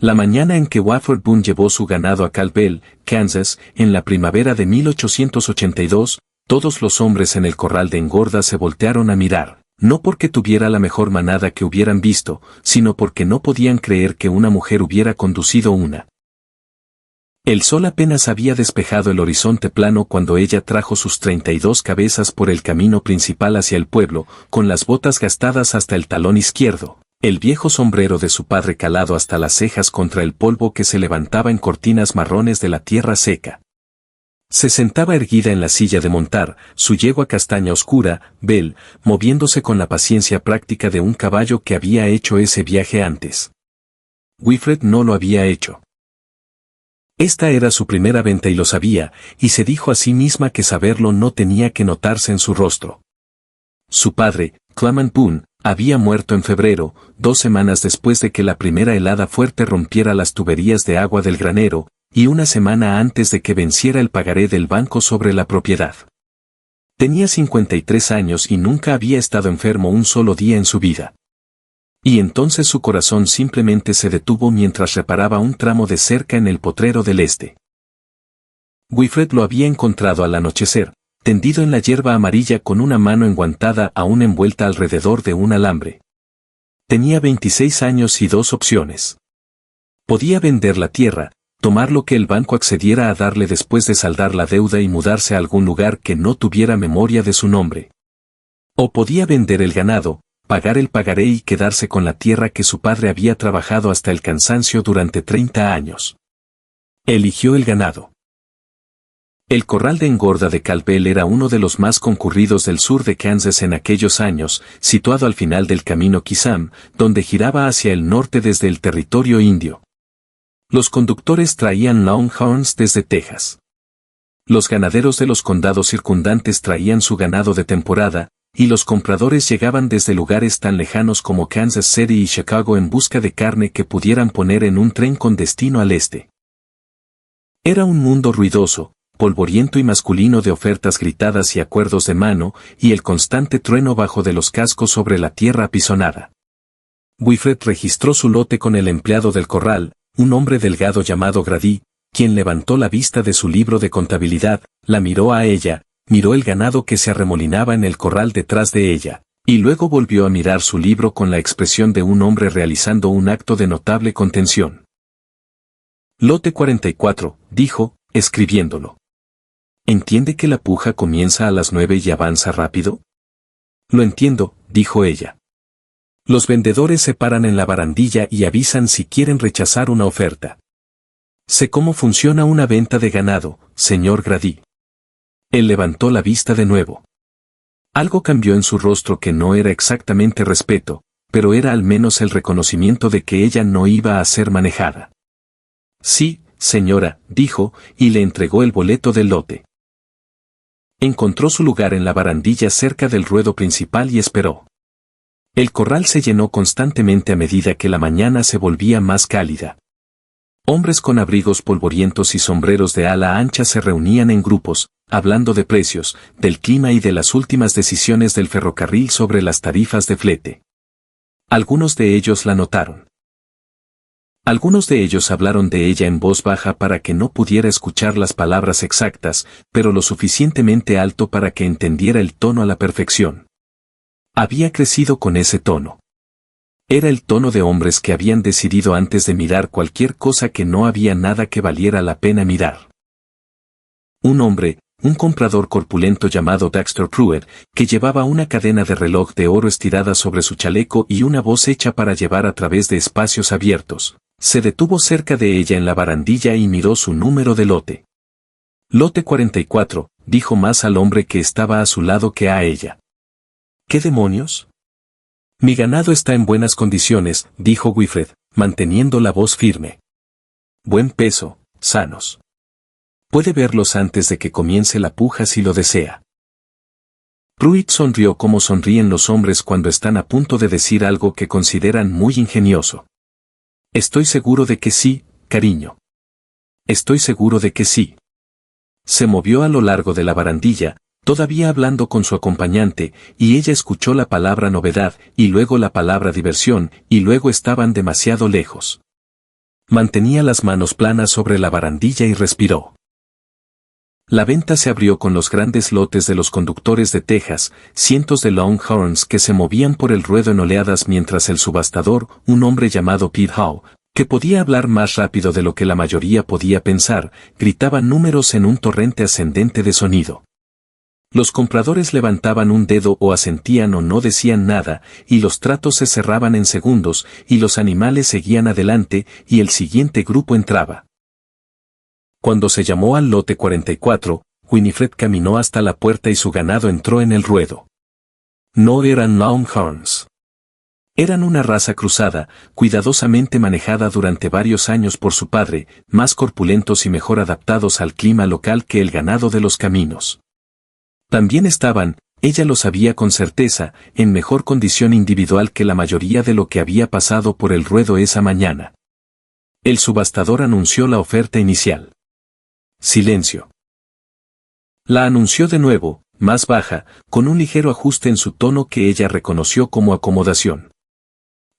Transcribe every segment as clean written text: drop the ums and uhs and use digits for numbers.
La mañana en que Wofford Boone llevó su ganado a Caldwell, Kansas, en la primavera de 1882, todos los hombres en el corral de engorda se voltearon a mirar, no porque tuviera la mejor manada que hubieran visto, sino porque no podían creer que una mujer hubiera conducido una. El sol apenas había despejado el horizonte plano cuando ella trajo sus 32 cabezas por el camino principal hacia el pueblo, con las botas gastadas hasta el talón izquierdo, el viejo sombrero de su padre calado hasta las cejas contra el polvo que se levantaba en cortinas marrones de la tierra seca. Se sentaba erguida en la silla de montar, su yegua castaña oscura, Belle, moviéndose con la paciencia práctica de un caballo que había hecho ese viaje antes. Wilfred no lo había hecho. Esta era su primera venta y lo sabía, y se dijo a sí misma que saberlo no tenía que notarse en su rostro. Su padre, Clement Boone, había muerto en febrero, 2 semanas después de que la primera helada fuerte rompiera las tuberías de agua del granero, y 1 semana antes de que venciera el pagaré del banco sobre la propiedad. Tenía 53 años y nunca había estado enfermo un solo día en su vida. Y entonces su corazón simplemente se detuvo mientras reparaba un tramo de cerca en el potrero del este. Wilfred lo había encontrado al anochecer, tendido en la hierba amarilla con una mano enguantada aún envuelta alrededor de un alambre. Tenía 26 años y 2 opciones. Podía vender la tierra, tomar lo que el banco accediera a darle después de saldar la deuda y mudarse a algún lugar que no tuviera memoria de su nombre. O podía vender el ganado, pagar el pagaré y quedarse con la tierra que su padre había trabajado hasta el cansancio durante 30 años. Eligió el ganado. El corral de engorda de Caldwell era uno de los más concurridos del sur de Kansas en aquellos años, situado al final del camino Kissam, donde giraba hacia el norte desde el territorio indio. Los conductores traían Longhorns desde Texas. Los ganaderos de los condados circundantes traían su ganado de temporada, y los compradores llegaban desde lugares tan lejanos como Kansas City y Chicago en busca de carne que pudieran poner en un tren con destino al este. Era un mundo ruidoso, polvoriento y masculino de ofertas gritadas y acuerdos de mano, y el constante trueno bajo de los cascos sobre la tierra apisonada. Wilfred registró su lote con el empleado del corral, un hombre delgado llamado Grady, quien levantó la vista de su libro de contabilidad, la miró a ella, miró el ganado que se arremolinaba en el corral detrás de ella, y luego volvió a mirar su libro con la expresión de un hombre realizando un acto de notable contención. Lote 44, dijo, escribiéndolo. ¿Entiende que la puja comienza a las 9 y avanza rápido? Lo entiendo, dijo ella. Los vendedores se paran en la barandilla y avisan si quieren rechazar una oferta. Sé cómo funciona una venta de ganado, señor Grady. Él levantó la vista de nuevo. Algo cambió en su rostro que no era exactamente respeto, pero era al menos el reconocimiento de que ella no iba a ser manejada. Sí, señora, dijo, y le entregó el boleto del lote. Encontró su lugar en la barandilla cerca del ruedo principal y esperó. El corral se llenó constantemente a medida que la mañana se volvía más cálida. Hombres con abrigos polvorientos y sombreros de ala ancha se reunían en grupos, hablando de precios, del clima y de las últimas decisiones del ferrocarril sobre las tarifas de flete. Algunos de ellos la notaron. Algunos de ellos hablaron de ella en voz baja para que no pudiera escuchar las palabras exactas, pero lo suficientemente alto para que entendiera el tono a la perfección. Había crecido con ese tono. Era el tono de hombres que habían decidido antes de mirar cualquier cosa que no había nada que valiera la pena mirar. Un hombre, un comprador corpulento llamado Dexter Pruitt, que llevaba una cadena de reloj de oro estirada sobre su chaleco y una voz hecha para llevar a través de espacios abiertos, se detuvo cerca de ella en la barandilla y miró su número de lote. Lote 44, dijo más al hombre que estaba a su lado que a ella. ¿Qué demonios? Mi ganado está en buenas condiciones, dijo Wilfred, manteniendo la voz firme. Buen peso, sanos. Puede verlos antes de que comience la puja si lo desea. Pruitt sonrió como sonríen los hombres cuando están a punto de decir algo que consideran muy ingenioso. Estoy seguro de que sí, cariño. Estoy seguro de que sí. Se movió a lo largo de la barandilla, todavía hablando con su acompañante, y ella escuchó la palabra novedad, y luego la palabra diversión, y luego estaban demasiado lejos. Mantenía las manos planas sobre la barandilla y respiró. La venta se abrió con los grandes lotes de los conductores de Texas, cientos de Longhorns que se movían por el ruedo en oleadas mientras el subastador, un hombre llamado Pete Howe, que podía hablar más rápido de lo que la mayoría podía pensar, gritaba números en un torrente ascendente de sonido. Los compradores levantaban un dedo o asentían o no decían nada, y los tratos se cerraban en segundos, y los animales seguían adelante, y el siguiente grupo entraba. Cuando se llamó al lote 44, Winifred caminó hasta la puerta y su ganado entró en el ruedo. No eran Longhorns. Eran una raza cruzada, cuidadosamente manejada durante varios años por su padre, más corpulentos y mejor adaptados al clima local que el ganado de los caminos. También estaban, ella lo sabía con certeza, en mejor condición individual que la mayoría de lo que había pasado por el ruedo esa mañana. El subastador anunció la oferta inicial. Silencio. La anunció de nuevo, más baja, con un ligero ajuste en su tono que ella reconoció como acomodación.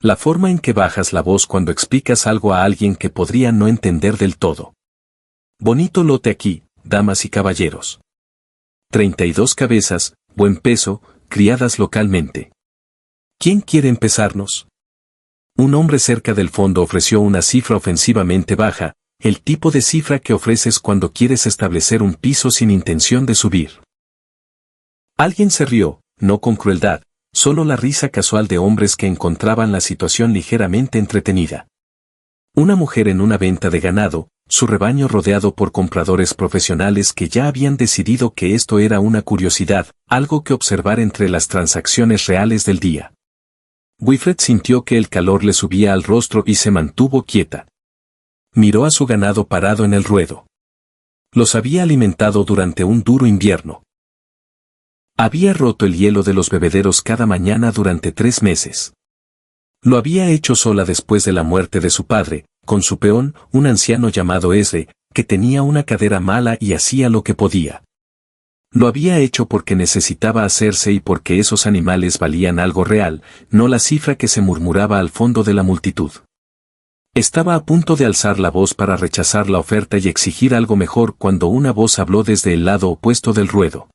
La forma en que bajas la voz cuando explicas algo a alguien que podría no entender del todo. Bonito lote aquí, damas y caballeros. 32 cabezas, buen peso, criadas localmente. ¿Quién quiere empezarnos? Un hombre cerca del fondo ofreció una cifra ofensivamente baja, el tipo de cifra que ofreces cuando quieres establecer un piso sin intención de subir. Alguien se rió, no con crueldad, solo la risa casual de hombres que encontraban la situación ligeramente entretenida. Una mujer en una venta de ganado, su rebaño rodeado por compradores profesionales que ya habían decidido que esto era una curiosidad, algo que observar entre las transacciones reales del día. Winifred sintió que el calor le subía al rostro y se mantuvo quieta. Miró a su ganado parado en el ruedo. Los había alimentado durante un duro invierno. Había roto el hielo de los bebederos cada mañana durante 3 meses. Lo había hecho sola después de la muerte de su padre, con su peón, un anciano llamado Esre, que tenía una cadera mala y hacía lo que podía. Lo había hecho porque necesitaba hacerse y porque esos animales valían algo real, no la cifra que se murmuraba al fondo de la multitud. Estaba a punto de alzar la voz para rechazar la oferta y exigir algo mejor cuando una voz habló desde el lado opuesto del ruedo.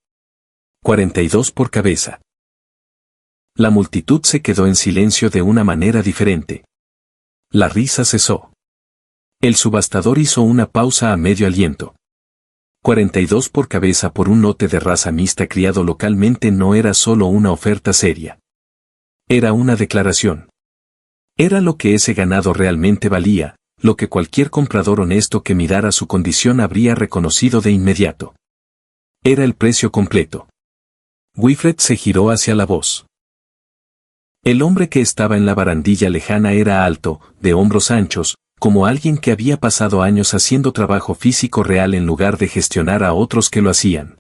42 por cabeza. La multitud se quedó en silencio de una manera diferente. La risa cesó. El subastador hizo una pausa a medio aliento. 42 por cabeza por un lote de raza mixta criado localmente no era solo una oferta seria. Era una declaración. Era lo que ese ganado realmente valía, lo que cualquier comprador honesto que mirara su condición habría reconocido de inmediato. Era el precio completo. Winifred se giró hacia la voz. El hombre que estaba en la barandilla lejana era alto, de hombros anchos, como alguien que había pasado años haciendo trabajo físico real en lugar de gestionar a otros que lo hacían.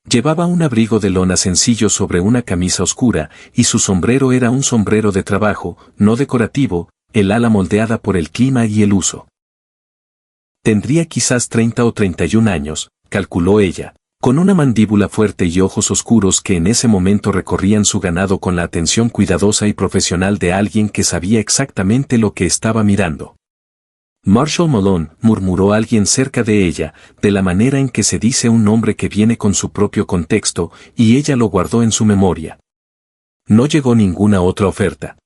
Llevaba un abrigo de lona sencillo sobre una camisa oscura, y su sombrero era un sombrero de trabajo, no decorativo, el ala moldeada por el clima y el uso. Tendría quizás 30 o 31 años, calculó ella, con una mandíbula fuerte y ojos oscuros que en ese momento recorrían su ganado con la atención cuidadosa y profesional de alguien que sabía exactamente lo que estaba mirando. Marshall Malone, murmuró alguien cerca de ella, de la manera en que se dice un nombre que viene con su propio contexto, y ella lo guardó en su memoria. No llegó ninguna otra oferta.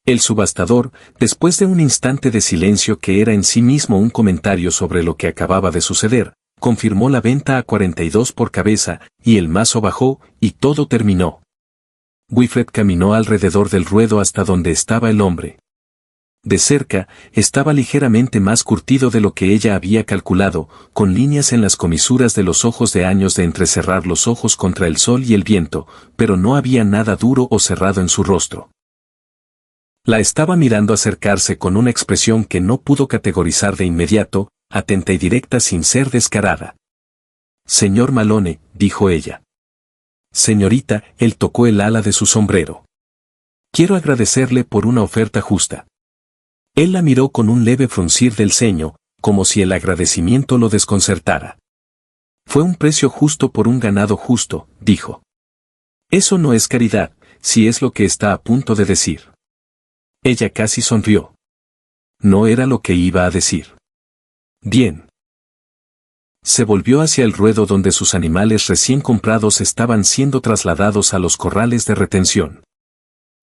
El subastador, después de un instante de silencio que era en sí mismo un comentario sobre lo que acababa de suceder, confirmó la venta a 42 por cabeza, y el mazo bajó, y todo terminó. Winifred caminó alrededor del ruedo hasta donde estaba el hombre. De cerca, estaba ligeramente más curtido de lo que ella había calculado, con líneas en las comisuras de los ojos de años de entrecerrar los ojos contra el sol y el viento, pero no había nada duro o cerrado en su rostro. La estaba mirando acercarse con una expresión que no pudo categorizar de inmediato, atenta y directa sin ser descarada. Señor Malone, dijo ella. Señorita, él tocó el ala de su sombrero. Quiero agradecerle por una oferta justa. Él la miró con un leve fruncir del ceño, como si el agradecimiento lo desconcertara. Fue un precio justo por un ganado justo, dijo. Eso no es caridad, si es lo que está a punto de decir. Ella casi sonrió. no era lo que iba a decir. Bien. Se volvió hacia el ruedo donde sus animales recién comprados estaban siendo trasladados a los corrales de retención.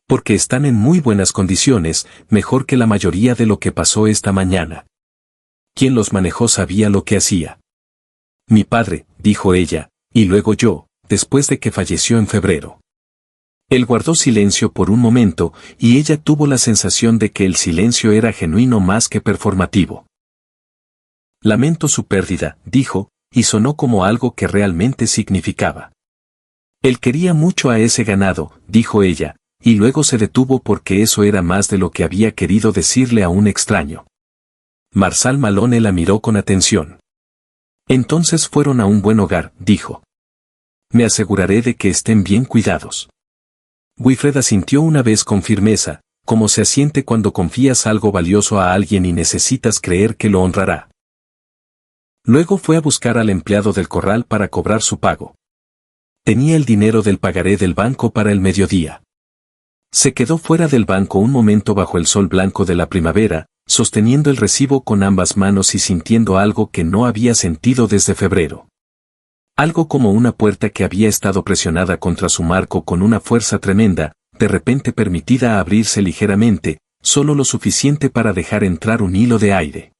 Porque están en muy buenas condiciones, mejor que la mayoría de lo que pasó esta mañana. Quien los manejó sabía lo que hacía. Mi padre, dijo ella, y luego yo, después de que falleció en febrero. Él guardó silencio por un momento, y ella tuvo la sensación de que el silencio era genuino más que performativo. Lamento su pérdida, dijo, y sonó como algo que realmente significaba. Él quería mucho a ese ganado, dijo ella, y luego se detuvo porque eso era más de lo que había querido decirle a un extraño. Marshall Malone la miró con atención. Entonces fueron a un buen hogar, dijo. Me aseguraré de que estén bien cuidados. Wilfred asintió una vez con firmeza, como se asiente cuando confías algo valioso a alguien y necesitas creer que lo honrará. Luego fue a buscar al empleado del corral para cobrar su pago. Tenía el dinero del pagaré del banco para el mediodía. Se quedó fuera del banco un momento bajo el sol blanco de la primavera, sosteniendo el recibo con ambas manos y sintiendo algo que no había sentido desde febrero. Algo como una puerta que había estado presionada contra su marco con una fuerza tremenda, de repente permitida abrirse ligeramente, solo lo suficiente para dejar entrar un hilo de aire.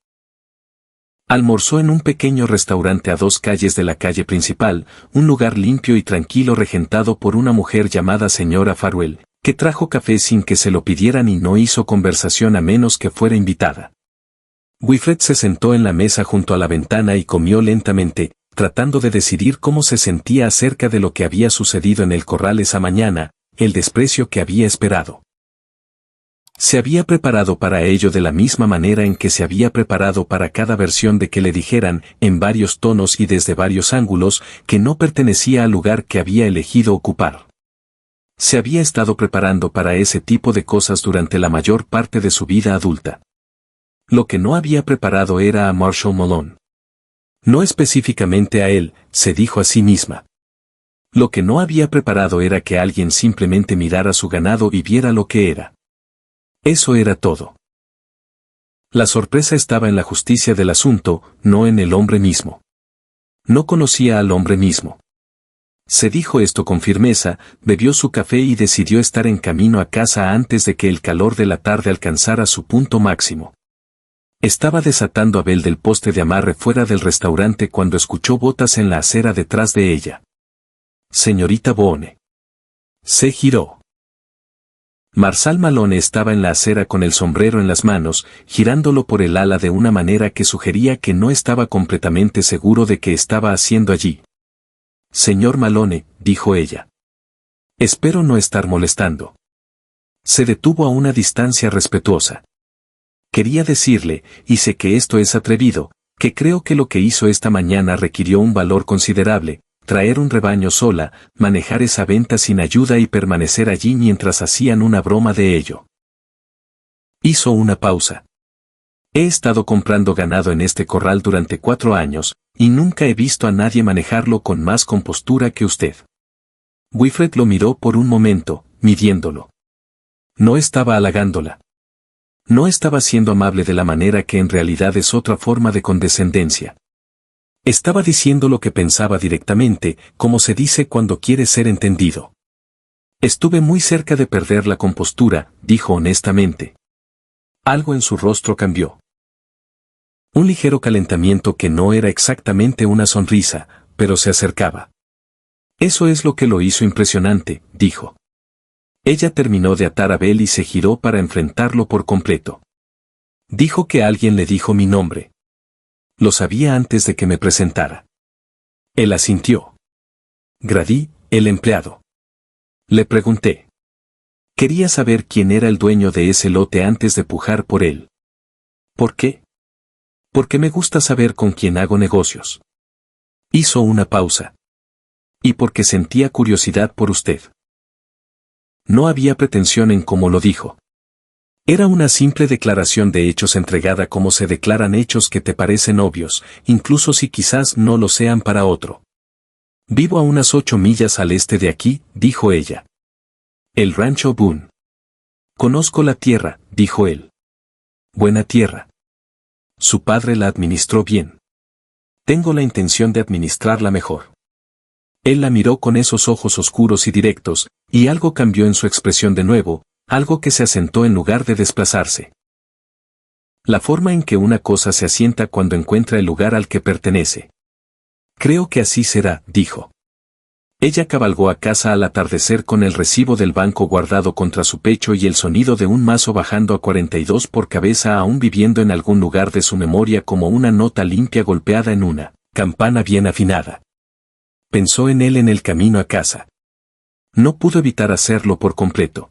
Almorzó en un pequeño restaurante a 2 calles de la calle principal, un lugar limpio y tranquilo regentado por una mujer llamada señora Farwell, que trajo café sin que se lo pidieran y no hizo conversación a menos que fuera invitada. Wilfred se sentó en la mesa junto a la ventana y comió lentamente, tratando de decidir cómo se sentía acerca de lo que había sucedido en el corral esa mañana, el desprecio que había esperado. Se había preparado para ello de la misma manera en que se había preparado para cada versión de que le dijeran, en varios tonos y desde varios ángulos, que no pertenecía al lugar que había elegido ocupar. Se había estado preparando para ese tipo de cosas durante la mayor parte de su vida adulta. Lo que no había preparado era a Marshall Malone. No específicamente a él, se dijo a sí misma. Lo que no había preparado era que alguien simplemente mirara su ganado y viera lo que era. Eso era todo. La sorpresa estaba en la justicia del asunto, no en el hombre mismo. No conocía al hombre mismo. Se dijo esto con firmeza, bebió su café y decidió estar en camino a casa antes de que el calor de la tarde alcanzara su punto máximo. Estaba desatando a Bell del poste de amarre fuera del restaurante cuando escuchó botas en la acera detrás de ella. Señorita Boone. Se giró. Marshall Malone estaba en la acera con el sombrero en las manos, girándolo por el ala de una manera que sugería que no estaba completamente seguro de qué estaba haciendo allí. Señor Malone, dijo ella. Espero no estar molestando. Se detuvo a una distancia respetuosa. Quería decirle, y sé que esto es atrevido, que creo que lo que hizo esta mañana requirió un valor considerable, traer un rebaño sola, manejar esa venta sin ayuda y permanecer allí mientras hacían una broma de ello. Hizo una pausa. He estado comprando ganado en este corral durante 4 años, y nunca he visto a nadie manejarlo con más compostura que usted. Wilfred lo miró por un momento, midiéndolo. No estaba halagándola. No estaba siendo amable de la manera que en realidad es otra forma de condescendencia. Estaba diciendo lo que pensaba directamente, como se dice cuando quiere ser entendido. Estuve muy cerca de perder la compostura, dijo honestamente. Algo en su rostro cambió. Un ligero calentamiento que no era exactamente una sonrisa, pero se acercaba. Eso es lo que lo hizo impresionante, dijo. Ella terminó de atar a Bell y se giró para enfrentarlo por completo. Dijo que alguien le dijo mi nombre. Lo sabía antes de que me presentara. Él asintió. Grady, el empleado. Le pregunté. Quería saber quién era el dueño de ese lote antes de pujar por él. ¿Por qué? Porque me gusta saber con quién hago negocios. Hizo una pausa. Y porque sentía curiosidad por usted. No había pretensión en cómo lo dijo. Era una simple declaración de hechos entregada como se declaran hechos que te parecen obvios, incluso si quizás no lo sean para otro. Vivo a unas 8 millas al este de aquí, dijo ella. El rancho Boone. Conozco la tierra, dijo él. Buena tierra. Su padre la administró bien. Tengo la intención de administrarla mejor. Él la miró con esos ojos oscuros y directos, y algo cambió en su expresión de nuevo, algo que se asentó en lugar de desplazarse. La forma en que una cosa se asienta cuando encuentra el lugar al que pertenece. Creo que así será, dijo. Ella cabalgó a casa al atardecer con el recibo del banco guardado contra su pecho y el sonido de un mazo bajando a 42 por cabeza aún viviendo en algún lugar de su memoria como una nota limpia golpeada en una campana bien afinada. Pensó en él en el camino a casa. No pudo evitar hacerlo por completo.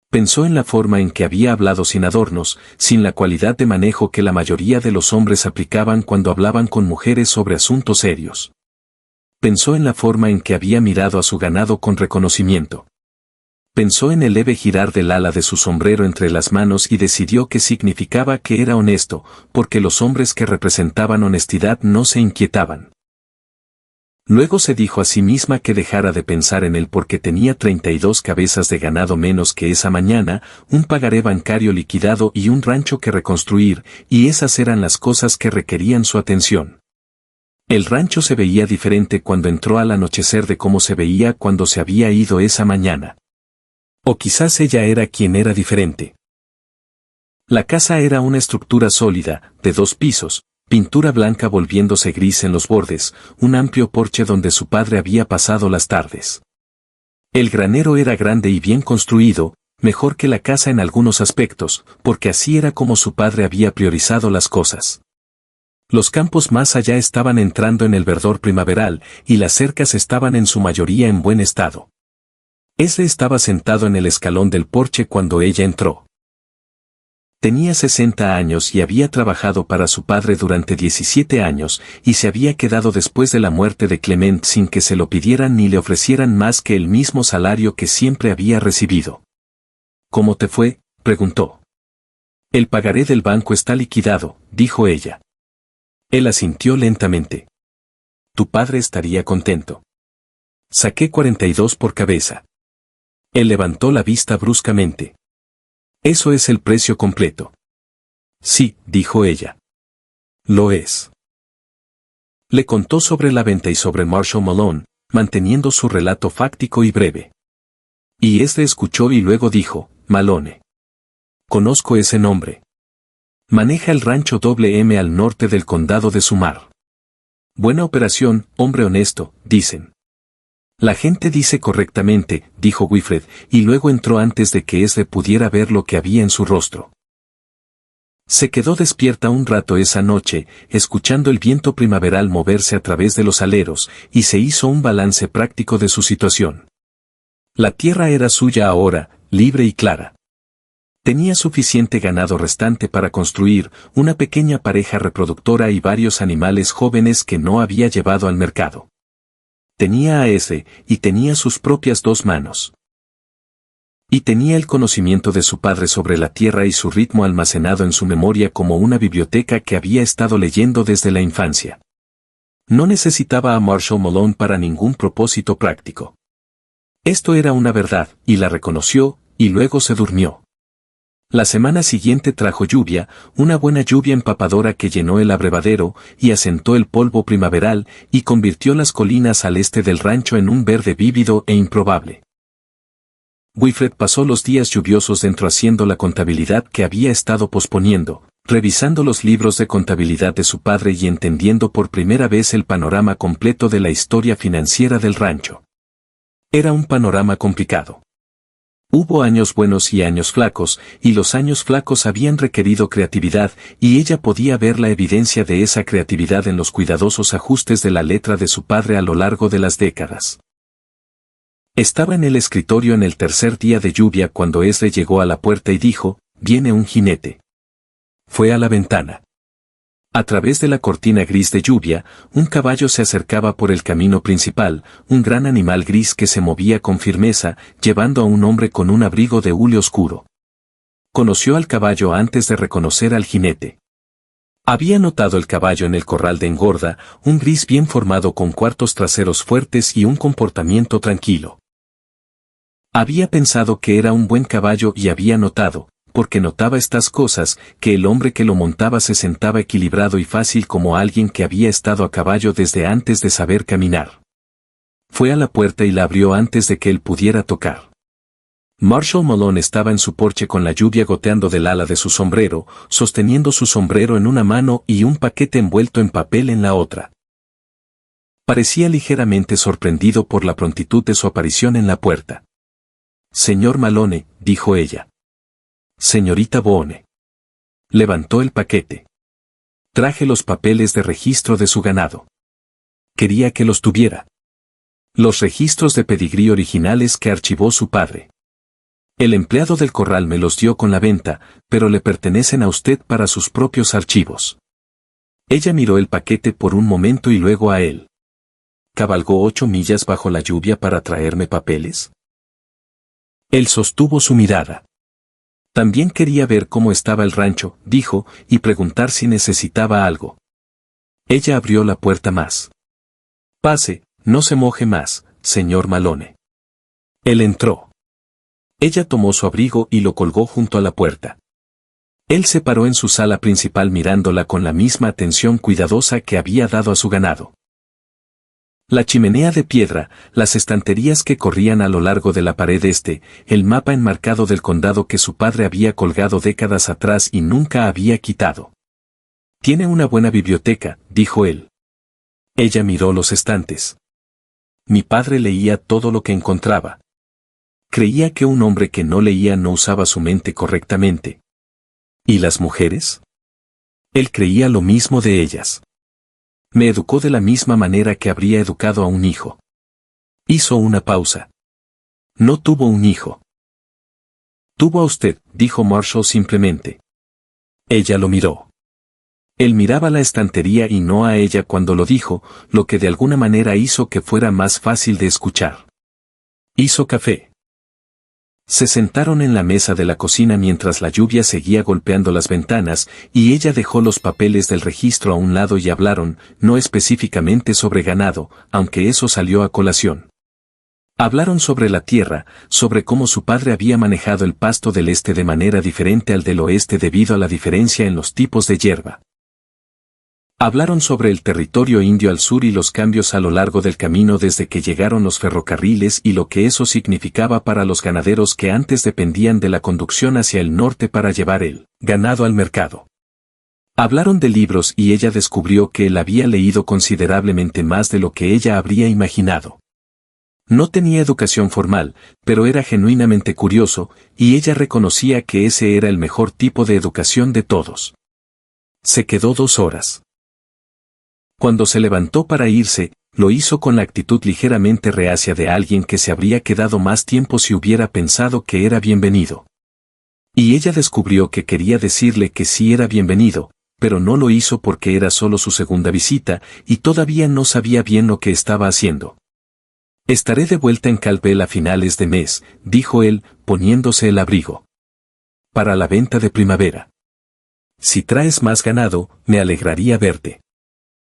Pensó en la forma en que había hablado sin adornos, sin la cualidad de manejo que la mayoría de los hombres aplicaban cuando hablaban con mujeres sobre asuntos serios. Pensó en la forma en que había mirado a su ganado con reconocimiento. Pensó en el leve girar del ala de su sombrero entre las manos y decidió que significaba que era honesto, porque los hombres que representaban honestidad no se inquietaban. Luego se dijo a sí misma que dejara de pensar en él porque tenía 32 cabezas de ganado menos que esa mañana, un pagaré bancario liquidado y un rancho que reconstruir, y esas eran las cosas que requerían su atención. El rancho se veía diferente cuando entró al anochecer de cómo se veía cuando se había ido esa mañana. O quizás ella era quien era diferente. La casa era una estructura sólida, de 2 pisos, pintura blanca volviéndose gris en los bordes, un amplio porche donde su padre había pasado las tardes. El granero era grande y bien construido, mejor que la casa en algunos aspectos, porque así era como su padre había priorizado las cosas. Los campos más allá estaban entrando en el verdor primaveral, y las cercas estaban en su mayoría en buen estado. Ese estaba sentado en el escalón del porche cuando ella entró. Tenía 60 años y había trabajado para su padre durante 17 años, y se había quedado después de la muerte de Clement sin que se lo pidieran ni le ofrecieran más que el mismo salario que siempre había recibido. ¿Cómo te fue?, preguntó. El pagaré del banco está liquidado, dijo ella. Él asintió lentamente. Tu padre estaría contento. Saqué 42 por cabeza. Él levantó la vista bruscamente. Eso es el precio completo. Sí, dijo ella. Lo es. Le contó sobre la venta y sobre Marshall Malone, manteniendo su relato fáctico y breve. Y este escuchó y luego dijo, Malone. Conozco ese nombre. Maneja el rancho M al norte del condado de Sumar. Buena operación, hombre honesto, dicen. La gente dice correctamente, dijo Wilfred, y luego entró antes de que Esle pudiera ver lo que había en su rostro. Se quedó despierta un rato esa noche, escuchando el viento primaveral moverse a través de los aleros, y se hizo un balance práctico de su situación. La tierra era suya ahora, libre y clara. Tenía suficiente ganado restante para construir una pequeña pareja reproductora y varios animales jóvenes que no había llevado al mercado. Tenía a ese, y tenía sus propias 2 manos. Y tenía el conocimiento de su padre sobre la tierra y su ritmo almacenado en su memoria como una biblioteca que había estado leyendo desde la infancia. No necesitaba a Marshall Malone para ningún propósito práctico. Esto era una verdad, y la reconoció, y luego se durmió. La semana siguiente trajo lluvia, una buena lluvia empapadora que llenó el abrevadero, y asentó el polvo primaveral, y convirtió las colinas al este del rancho en un verde vívido e improbable. Wilfred pasó los días lluviosos dentro haciendo la contabilidad que había estado posponiendo, revisando los libros de contabilidad de su padre y entendiendo por primera vez el panorama completo de la historia financiera del rancho. Era un panorama complicado. Hubo años buenos y años flacos, y los años flacos habían requerido creatividad, y ella podía ver la evidencia de esa creatividad en los cuidadosos ajustes de la letra de su padre a lo largo de las décadas. Estaba en el escritorio en el tercer día de lluvia cuando Esle llegó a la puerta y dijo, «Viene un jinete». Fue a la ventana. A través de la cortina gris de lluvia, un caballo se acercaba por el camino principal, un gran animal gris que se movía con firmeza, llevando a un hombre con un abrigo de hule oscuro. Conoció al caballo antes de reconocer al jinete. Había notado el caballo en el corral de engorda, un gris bien formado con cuartos traseros fuertes y un comportamiento tranquilo. Había pensado que era un buen caballo y había notado, porque notaba estas cosas, que el hombre que lo montaba se sentaba equilibrado y fácil como alguien que había estado a caballo desde antes de saber caminar. Fue a la puerta y la abrió antes de que él pudiera tocar. Marshall Malone estaba en su porche con la lluvia goteando del ala de su sombrero, sosteniendo su sombrero en una mano y un paquete envuelto en papel en la otra. Parecía ligeramente sorprendido por la prontitud de su aparición en la puerta. «Señor Malone», dijo ella. «Señorita Boone». Levantó el paquete. «Traje los papeles de registro de su ganado. Quería que los tuviera. Los registros de pedigrí originales que archivó su padre. El empleado del corral me los dio con la venta, pero le pertenecen a usted para sus propios archivos». Ella miró el paquete por un momento y luego a él. ¿Cabalgó 8 millas bajo la lluvia para traerme papeles? Él sostuvo su mirada. También quería ver cómo estaba el rancho, dijo, y preguntar si necesitaba algo. Ella abrió la puerta más. «Pase, no se moje más, señor Malone». Él entró. Ella tomó su abrigo y lo colgó junto a la puerta. Él se paró en su sala principal mirándola con la misma atención cuidadosa que había dado a su ganado. La chimenea de piedra, las estanterías que corrían a lo largo de la pared el mapa enmarcado del condado que su padre había colgado décadas atrás y nunca había quitado. «Tiene una buena biblioteca», dijo él. Ella miró los estantes. «Mi padre leía todo lo que encontraba. Creía que un hombre que no leía no usaba su mente correctamente». ¿Y las mujeres? Él creía lo mismo de ellas. «Me educó de la misma manera que habría educado a un hijo». Hizo una pausa. «No tuvo un hijo». «Tuvo a usted», dijo Marshall simplemente. Ella lo miró. Él miraba la estantería y no a ella cuando lo dijo, lo que de alguna manera hizo que fuera más fácil de escuchar. Hizo café. Se sentaron en la mesa de la cocina mientras la lluvia seguía golpeando las ventanas, y ella dejó los papeles del registro a un lado y hablaron, no específicamente sobre ganado, aunque eso salió a colación. Hablaron sobre la tierra, sobre cómo su padre había manejado el pasto del este de manera diferente al del oeste debido a la diferencia en los tipos de hierba. Hablaron sobre el territorio indio al sur y los cambios a lo largo del camino desde que llegaron los ferrocarriles y lo que eso significaba para los ganaderos que antes dependían de la conducción hacia el norte para llevar el ganado al mercado. Hablaron de libros y ella descubrió que él había leído considerablemente más de lo que ella habría imaginado. No tenía educación formal, pero era genuinamente curioso, y ella reconocía que ese era el mejor tipo de educación de todos. Se quedó 2 horas. Cuando se levantó para irse, lo hizo con la actitud ligeramente reacia de alguien que se habría quedado más tiempo si hubiera pensado que era bienvenido. Y ella descubrió que quería decirle que sí era bienvenido, pero no lo hizo porque era solo su segunda visita, y todavía no sabía bien lo que estaba haciendo. «Estaré de vuelta en Calpel a finales de mes», dijo él, poniéndose el abrigo. «Para la venta de primavera. Si traes más ganado, me alegraría verte».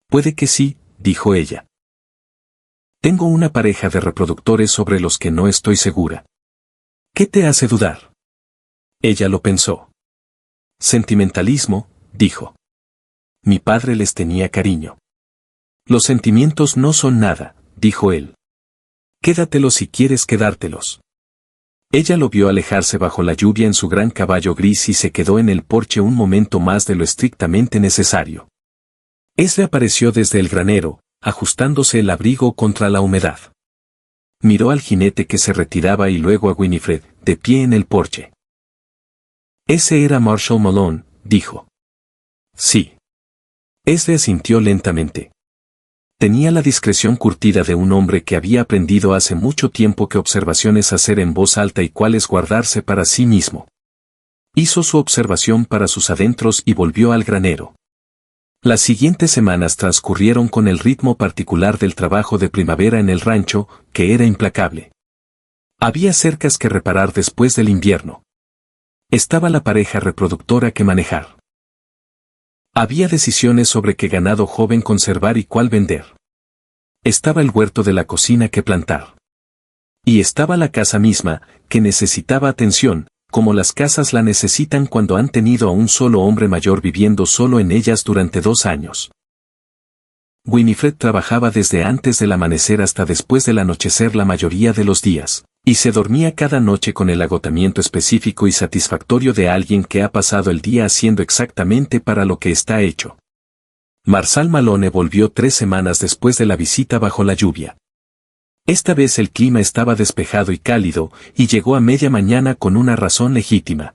«Puede que sí», dijo ella. «Tengo una pareja de reproductores sobre los que no estoy segura». «¿Qué te hace dudar?» Ella lo pensó. «Sentimentalismo», dijo. «Mi padre les tenía cariño». «Los sentimientos no son nada», dijo él. «Quédatelos si quieres quedártelos». Ella lo vio alejarse bajo la lluvia en su gran caballo gris y se quedó en el porche un momento más de lo estrictamente necesario. Apareció desde el granero, ajustándose el abrigo contra la humedad. Miró al jinete que se retiraba y luego a Winifred, de pie en el porche. «Ese era Marshall Malone», dijo. «Sí». Asintió lentamente. Tenía la discreción curtida de un hombre que había aprendido hace mucho tiempo qué observaciones hacer en voz alta y cuáles guardarse para sí mismo. Hizo su observación para sus adentros y volvió al granero. Las siguientes semanas transcurrieron con el ritmo particular del trabajo de primavera en el rancho, que era implacable. Había cercas que reparar después del invierno. Estaba la pareja reproductora que manejar. Había decisiones sobre qué ganado joven conservar y cuál vender. Estaba el huerto de la cocina que plantar. Y estaba la casa misma, que necesitaba atención, como las casas la necesitan cuando han tenido a un solo hombre mayor viviendo solo en ellas durante 2 años. Winifred trabajaba desde antes del amanecer hasta después del anochecer la mayoría de los días, y se dormía cada noche con el agotamiento específico y satisfactorio de alguien que ha pasado el día haciendo exactamente para lo que está hecho. Marshall Malone volvió 3 semanas después de la visita bajo la lluvia. Esta vez el clima estaba despejado y cálido, y llegó a media mañana con una razón legítima.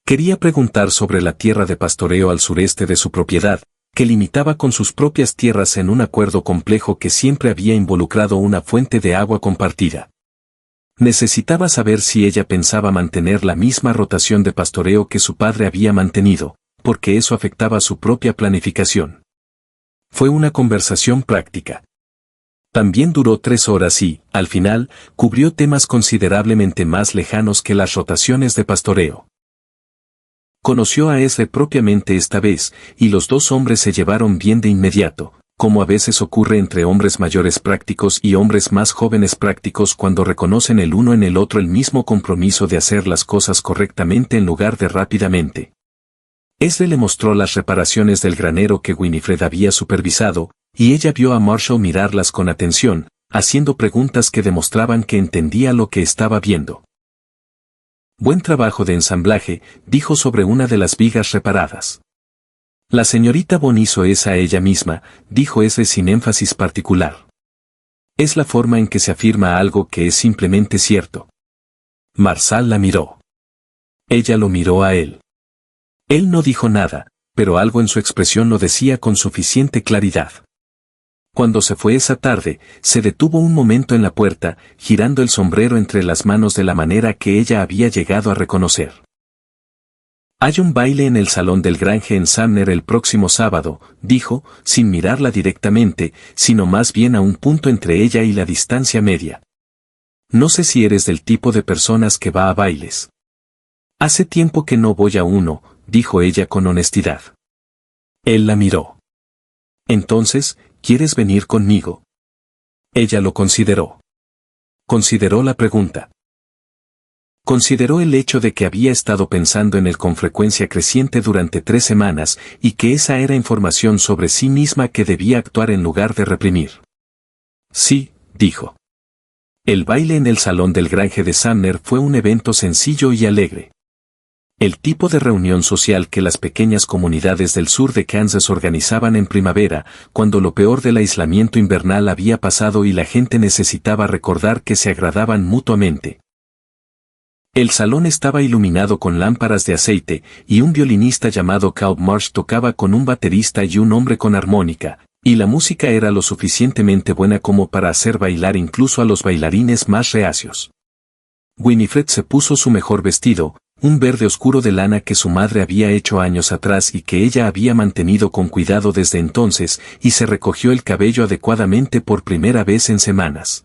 Quería preguntar sobre la tierra de pastoreo al sureste de su propiedad, que limitaba con sus propias tierras en un acuerdo complejo que siempre había involucrado una fuente de agua compartida. Necesitaba saber si ella pensaba mantener la misma rotación de pastoreo que su padre había mantenido, porque eso afectaba su propia planificación. Fue una conversación práctica. También duró 3 horas y, al final, cubrió temas considerablemente más lejanos que las rotaciones de pastoreo. Conoció a Ezra propiamente esta vez, y los 2 hombres se llevaron bien de inmediato, como a veces ocurre entre hombres mayores prácticos y hombres más jóvenes prácticos cuando reconocen el uno en el otro el mismo compromiso de hacer las cosas correctamente en lugar de rápidamente. Ezra le mostró las reparaciones del granero que Winifred había supervisado, y ella vio a Marshall mirarlas con atención, haciendo preguntas que demostraban que entendía lo que estaba viendo. Buen trabajo de ensamblaje, dijo sobre una de las vigas reparadas. La señorita Bond hizo esa a ella misma, dijo ese sin énfasis particular. Es la forma en que se afirma algo que es simplemente cierto. Marshall la miró. Ella lo miró a él. Él no dijo nada, pero algo en su expresión lo decía con suficiente claridad. Cuando se fue esa tarde, se detuvo un momento en la puerta, girando el sombrero entre las manos de la manera que ella había llegado a reconocer. Hay un baile en el salón del Grange en Sumner el próximo sábado, dijo, sin mirarla directamente, sino más bien a un punto entre ella y la distancia media. No sé si eres del tipo de personas que va a bailes. Hace tiempo que no voy a uno, dijo ella con honestidad. Él la miró. Entonces, ¿quieres venir conmigo? Ella lo consideró. Consideró la pregunta. Consideró el hecho de que había estado pensando en él con frecuencia creciente durante 3 semanas, y que esa era información sobre sí misma que debía actuar en lugar de reprimir. Sí, dijo. El baile en el salón del Grange de Sumner fue un evento sencillo y alegre. El tipo de reunión social que las pequeñas comunidades del sur de Kansas organizaban en primavera, cuando lo peor del aislamiento invernal había pasado y la gente necesitaba recordar que se agradaban mutuamente. El salón estaba iluminado con lámparas de aceite, y un violinista llamado Cal Marsh tocaba con un baterista y un hombre con armónica, y la música era lo suficientemente buena como para hacer bailar incluso a los bailarines más reacios. Winifred se puso su mejor vestido, un verde oscuro de lana que su madre había hecho años atrás y que ella había mantenido con cuidado desde entonces, y se recogió el cabello adecuadamente por primera vez en semanas.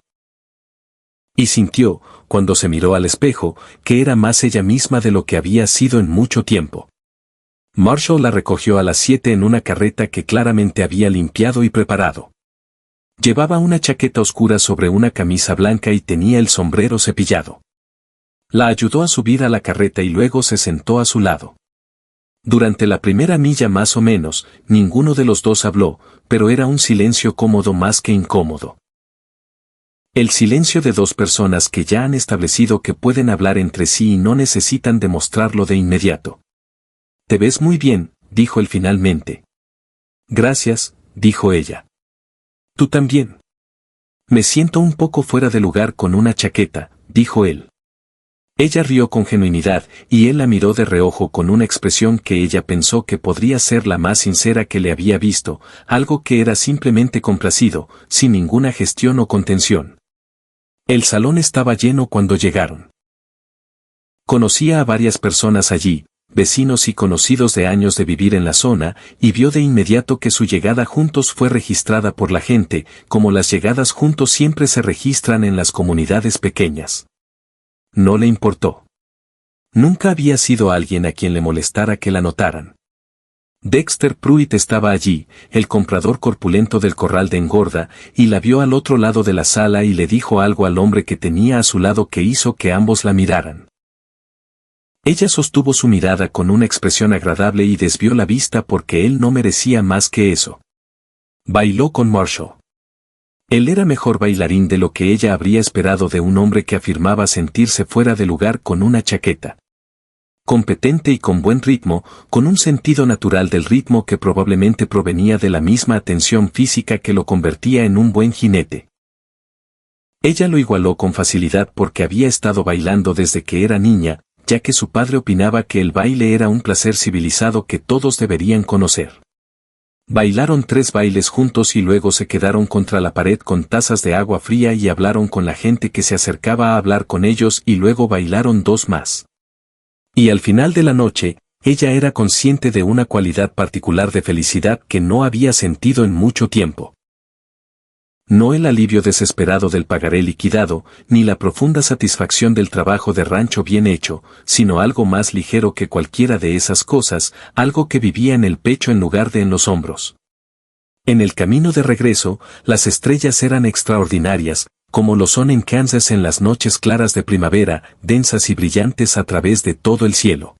Y sintió, cuando se miró al espejo, que era más ella misma de lo que había sido en mucho tiempo. Marshall la recogió a las 7 en una carreta que claramente había limpiado y preparado. Llevaba una chaqueta oscura sobre una camisa blanca y tenía el sombrero cepillado. La ayudó a subir a la carreta y luego se sentó a su lado. Durante la primera milla más o menos, ninguno de los dos habló, pero era un silencio cómodo más que incómodo. El silencio de 2 personas que ya han establecido que pueden hablar entre sí y no necesitan demostrarlo de inmediato. Te ves muy bien, dijo él finalmente. Gracias, dijo ella. Tú también. Me siento un poco fuera de lugar con una chaqueta, dijo él. Ella rió con genuinidad, y él la miró de reojo con una expresión que ella pensó que podría ser la más sincera que le había visto, algo que era simplemente complacido, sin ninguna gestión o contención. El salón estaba lleno cuando llegaron. Conocía a varias personas allí, vecinos y conocidos de años de vivir en la zona, y vio de inmediato que su llegada juntos fue registrada por la gente, como las llegadas juntos siempre se registran en las comunidades pequeñas. No le importó. Nunca había sido alguien a quien le molestara que la notaran. Dexter Pruitt estaba allí, el comprador corpulento del corral de engorda, y la vio al otro lado de la sala y le dijo algo al hombre que tenía a su lado que hizo que ambos la miraran. Ella sostuvo su mirada con una expresión agradable y desvió la vista porque él no merecía más que eso. Bailó con Marshall. Él era mejor bailarín de lo que ella habría esperado de un hombre que afirmaba sentirse fuera de lugar con una chaqueta. Competente y con buen ritmo, con un sentido natural del ritmo que probablemente provenía de la misma atención física que lo convertía en un buen jinete. Ella lo igualó con facilidad porque había estado bailando desde que era niña, ya que su padre opinaba que el baile era un placer civilizado que todos deberían conocer. Bailaron 3 bailes juntos y luego se quedaron contra la pared con tazas de agua fría y hablaron con la gente que se acercaba a hablar con ellos y luego bailaron 2 más. Y al final de la noche, ella era consciente de una cualidad particular de felicidad que no había sentido en mucho tiempo. No el alivio desesperado del pagaré liquidado, ni la profunda satisfacción del trabajo de rancho bien hecho, sino algo más ligero que cualquiera de esas cosas, algo que vivía en el pecho en lugar de en los hombros. En el camino de regreso, las estrellas eran extraordinarias, como lo son en Kansas en las noches claras de primavera, densas y brillantes a través de todo el cielo.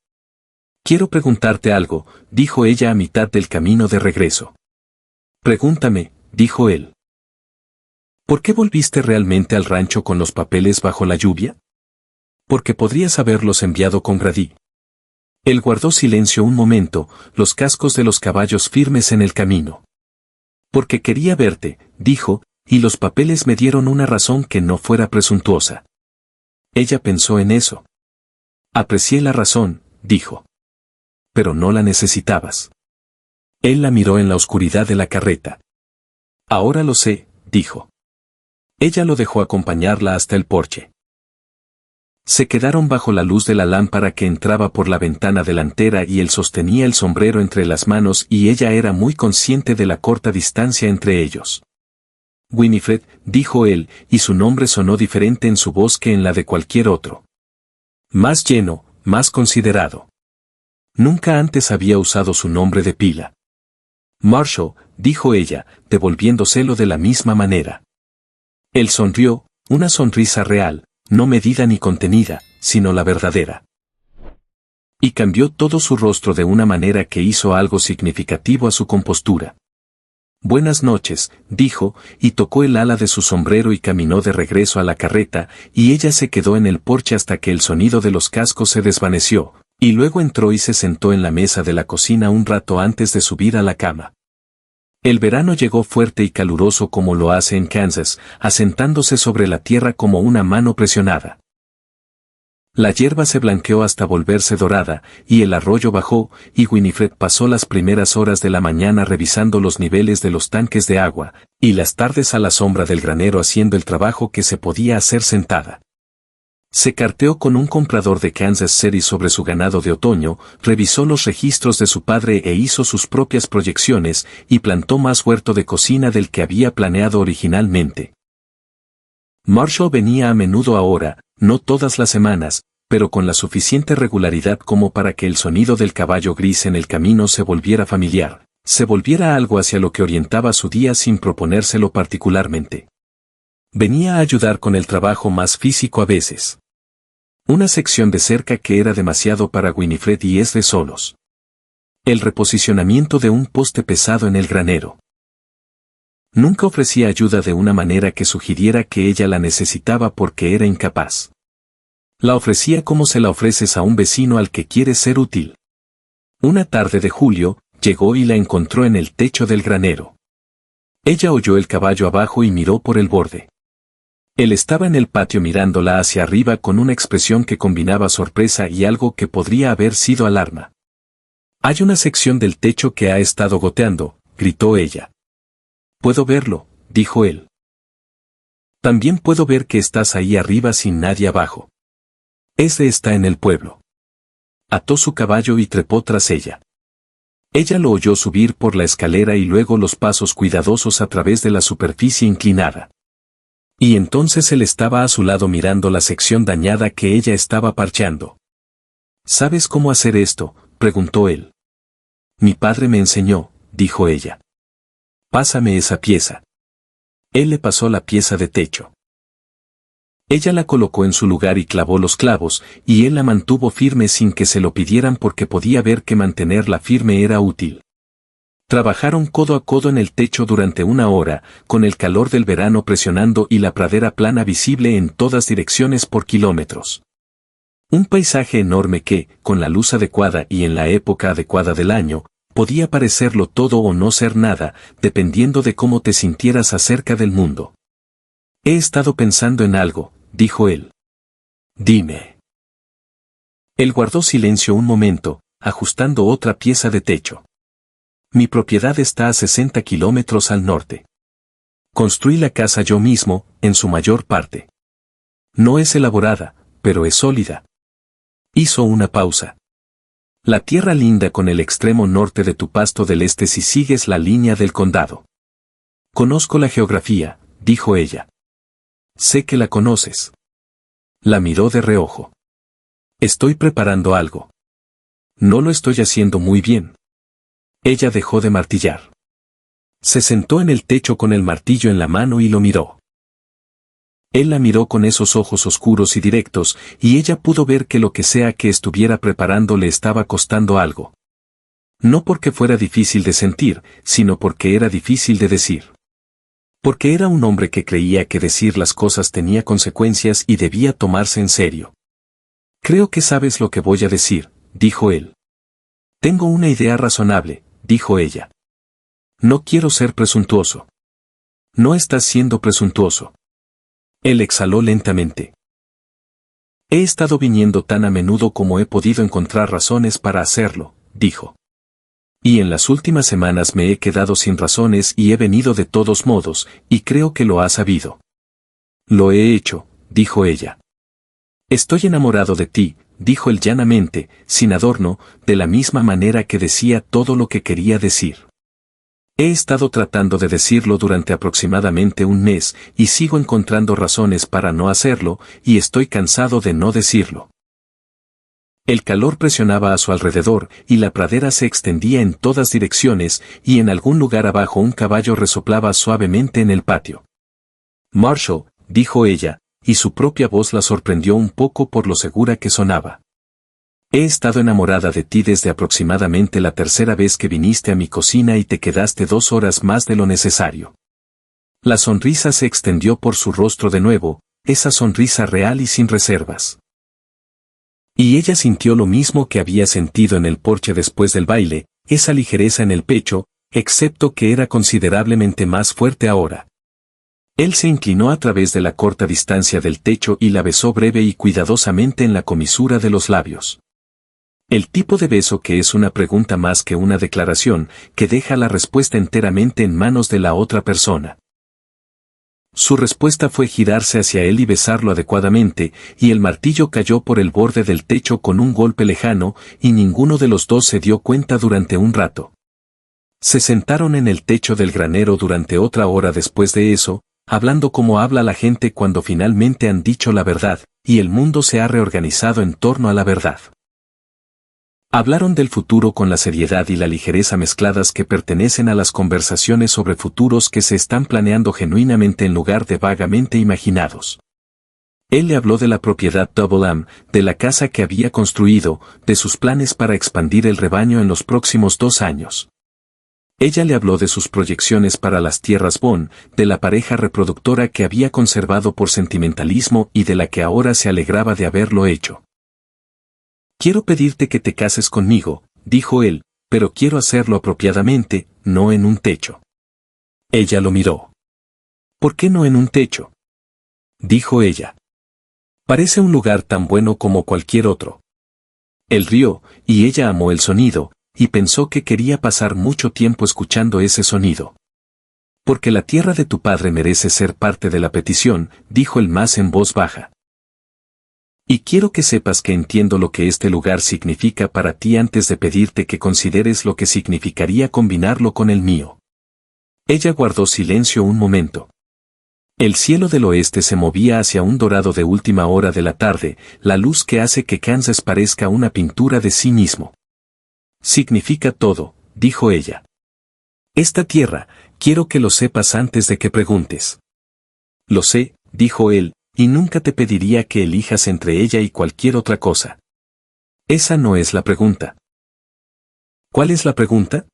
Quiero preguntarte algo, dijo ella a mitad del camino de regreso. Pregúntame, dijo él. ¿Por qué volviste realmente al rancho con los papeles bajo la lluvia? Porque podrías haberlos enviado con Grady. Él guardó silencio un momento, los cascos de los caballos firmes en el camino. Porque quería verte, dijo, y los papeles me dieron una razón que no fuera presuntuosa. Ella pensó en eso. Aprecié la razón, dijo. Pero no la necesitabas. Él la miró en la oscuridad de la carreta. Ahora lo sé, dijo. Ella lo dejó acompañarla hasta el porche. Se quedaron bajo la luz de la lámpara que entraba por la ventana delantera y él sostenía el sombrero entre las manos y ella era muy consciente de la corta distancia entre ellos. Winifred, dijo él, y su nombre sonó diferente en su voz que en la de cualquier otro. Más lleno, más considerado. Nunca antes había usado su nombre de pila. Marshall, dijo ella, devolviéndoselo de la misma manera. Él sonrió, una sonrisa real, no medida ni contenida, sino la verdadera. Y cambió todo su rostro de una manera que hizo algo significativo a su compostura. Buenas noches, dijo, y tocó el ala de su sombrero y caminó de regreso a la carreta, y ella se quedó en el porche hasta que el sonido de los cascos se desvaneció, y luego entró y se sentó en la mesa de la cocina un rato antes de subir a la cama. El verano llegó fuerte y caluroso como lo hace en Kansas, asentándose sobre la tierra como una mano presionada. La hierba se blanqueó hasta volverse dorada, y el arroyo bajó, y Winifred pasó las primeras horas de la mañana revisando los niveles de los tanques de agua, y las tardes a la sombra del granero haciendo el trabajo que se podía hacer sentada. Se carteó con un comprador de Kansas City sobre su ganado de otoño, revisó los registros de su padre e hizo sus propias proyecciones, y plantó más huerto de cocina del que había planeado originalmente. Marshall venía a menudo ahora, no todas las semanas, pero con la suficiente regularidad como para que el sonido del caballo gris en el camino se volviera familiar, se volviera algo hacia lo que orientaba su día sin proponérselo particularmente. Venía a ayudar con el trabajo más físico a veces. Una sección de cerca que era demasiado para Winifred y Esre solos. El reposicionamiento de un poste pesado en el granero. Nunca ofrecía ayuda de una manera que sugiriera que ella la necesitaba porque era incapaz. La ofrecía como se la ofreces a un vecino al que quieres ser útil. Una tarde de julio, llegó y la encontró en el techo del granero. Ella oyó el caballo abajo y miró por el borde. Él estaba en el patio mirándola hacia arriba con una expresión que combinaba sorpresa y algo que podría haber sido alarma. Hay una sección del techo que ha estado goteando, gritó ella. Puedo verlo, dijo él. También puedo ver que estás ahí arriba sin nadie abajo. Ese está en el pueblo. Ató su caballo y trepó tras ella. Ella lo oyó subir por la escalera y luego los pasos cuidadosos a través de la superficie inclinada. Y entonces él estaba a su lado mirando la sección dañada que ella estaba parcheando. ¿Sabes cómo hacer esto?, preguntó él. Mi padre me enseñó, dijo ella. Pásame esa pieza. Él le pasó la pieza de techo. Ella la colocó en su lugar y clavó los clavos, y él la mantuvo firme sin que se lo pidieran porque podía ver que mantenerla firme era útil. Trabajaron codo a codo en el techo durante una hora, con el calor del verano presionando y la pradera plana visible en todas direcciones por kilómetros. Un paisaje enorme que, con la luz adecuada y en la época adecuada del año, podía parecerlo todo o no ser nada, dependiendo de cómo te sintieras acerca del mundo. He estado pensando en algo, dijo él. Dime. Él guardó silencio un momento, ajustando otra pieza de techo. Mi propiedad está a 60 kilómetros al norte. Construí la casa yo mismo, en su mayor parte. No es elaborada, pero es sólida. Hizo una pausa. La tierra linda con el extremo norte de tu pasto del este si sigues la línea del condado. Conozco la geografía, dijo ella. Sé que la conoces. La miró de reojo. Estoy preparando algo. No lo estoy haciendo muy bien. Ella dejó de martillar. Se sentó en el techo con el martillo en la mano y lo miró. Él la miró con esos ojos oscuros y directos, y ella pudo ver que lo que sea que estuviera preparando le estaba costando algo. No porque fuera difícil de sentir, sino porque era difícil de decir. Porque era un hombre que creía que decir las cosas tenía consecuencias y debía tomarse en serio. Creo que sabes lo que voy a decir, dijo él. Tengo una idea razonable, dijo ella. No quiero ser presuntuoso. No estás siendo presuntuoso. Él exhaló lentamente. He estado viniendo tan a menudo como he podido encontrar razones para hacerlo, dijo. Y en las últimas semanas me he quedado sin razones y he venido de todos modos, y creo que lo has sabido. Lo he hecho, dijo ella. Estoy enamorado de ti, dijo él llanamente, sin adorno, de la misma manera que decía todo lo que quería decir. He estado tratando de decirlo durante aproximadamente un mes, y sigo encontrando razones para no hacerlo, y estoy cansado de no decirlo. El calor presionaba a su alrededor, y la pradera se extendía en todas direcciones, y en algún lugar abajo un caballo resoplaba suavemente en el patio. Marshall, dijo ella, y su propia voz la sorprendió un poco por lo segura que sonaba. He estado enamorada de ti desde aproximadamente la tercera vez que viniste a mi cocina y te quedaste 2 horas más de lo necesario. La sonrisa se extendió por su rostro de nuevo, esa sonrisa real y sin reservas. Y ella sintió lo mismo que había sentido en el porche después del baile, esa ligereza en el pecho, excepto que era considerablemente más fuerte ahora. Él se inclinó a través de la corta distancia del techo y la besó breve y cuidadosamente en la comisura de los labios. El tipo de beso que es una pregunta más que una declaración, que deja la respuesta enteramente en manos de la otra persona. Su respuesta fue girarse hacia él y besarlo adecuadamente, y el martillo cayó por el borde del techo con un golpe lejano, y ninguno de los dos se dio cuenta durante un rato. Se sentaron en el techo del granero durante otra hora después de eso, hablando como habla la gente cuando finalmente han dicho la verdad, y el mundo se ha reorganizado en torno a la verdad. Hablaron del futuro con la seriedad y la ligereza mezcladas que pertenecen a las conversaciones sobre futuros que se están planeando genuinamente en lugar de vagamente imaginados. Él le habló de la propiedad Double M, de la casa que había construido, de sus planes para expandir el rebaño en los próximos 2 años. Ella le habló de sus proyecciones para las tierras Bond, de la pareja reproductora que había conservado por sentimentalismo y de la que ahora se alegraba de haberlo hecho. Quiero pedirte que te cases conmigo, dijo él, pero quiero hacerlo apropiadamente, no en un techo. Ella lo miró. ¿Por qué no en un techo? Dijo ella. Parece un lugar tan bueno como cualquier otro. Él rió, y ella amó el sonido, y pensó que quería pasar mucho tiempo escuchando ese sonido. Porque la tierra de tu padre merece ser parte de la petición, dijo él más en voz baja. Y quiero que sepas que entiendo lo que este lugar significa para ti antes de pedirte que consideres lo que significaría combinarlo con el mío. Ella guardó silencio un momento. El cielo del oeste se movía hacia un dorado de última hora de la tarde, la luz que hace que Kansas parezca una pintura de sí mismo. Significa todo, dijo ella. Esta tierra, quiero que lo sepas antes de que preguntes. Lo sé, dijo él, y nunca te pediría que elijas entre ella y cualquier otra cosa. Esa no es la pregunta. ¿Cuál es la pregunta?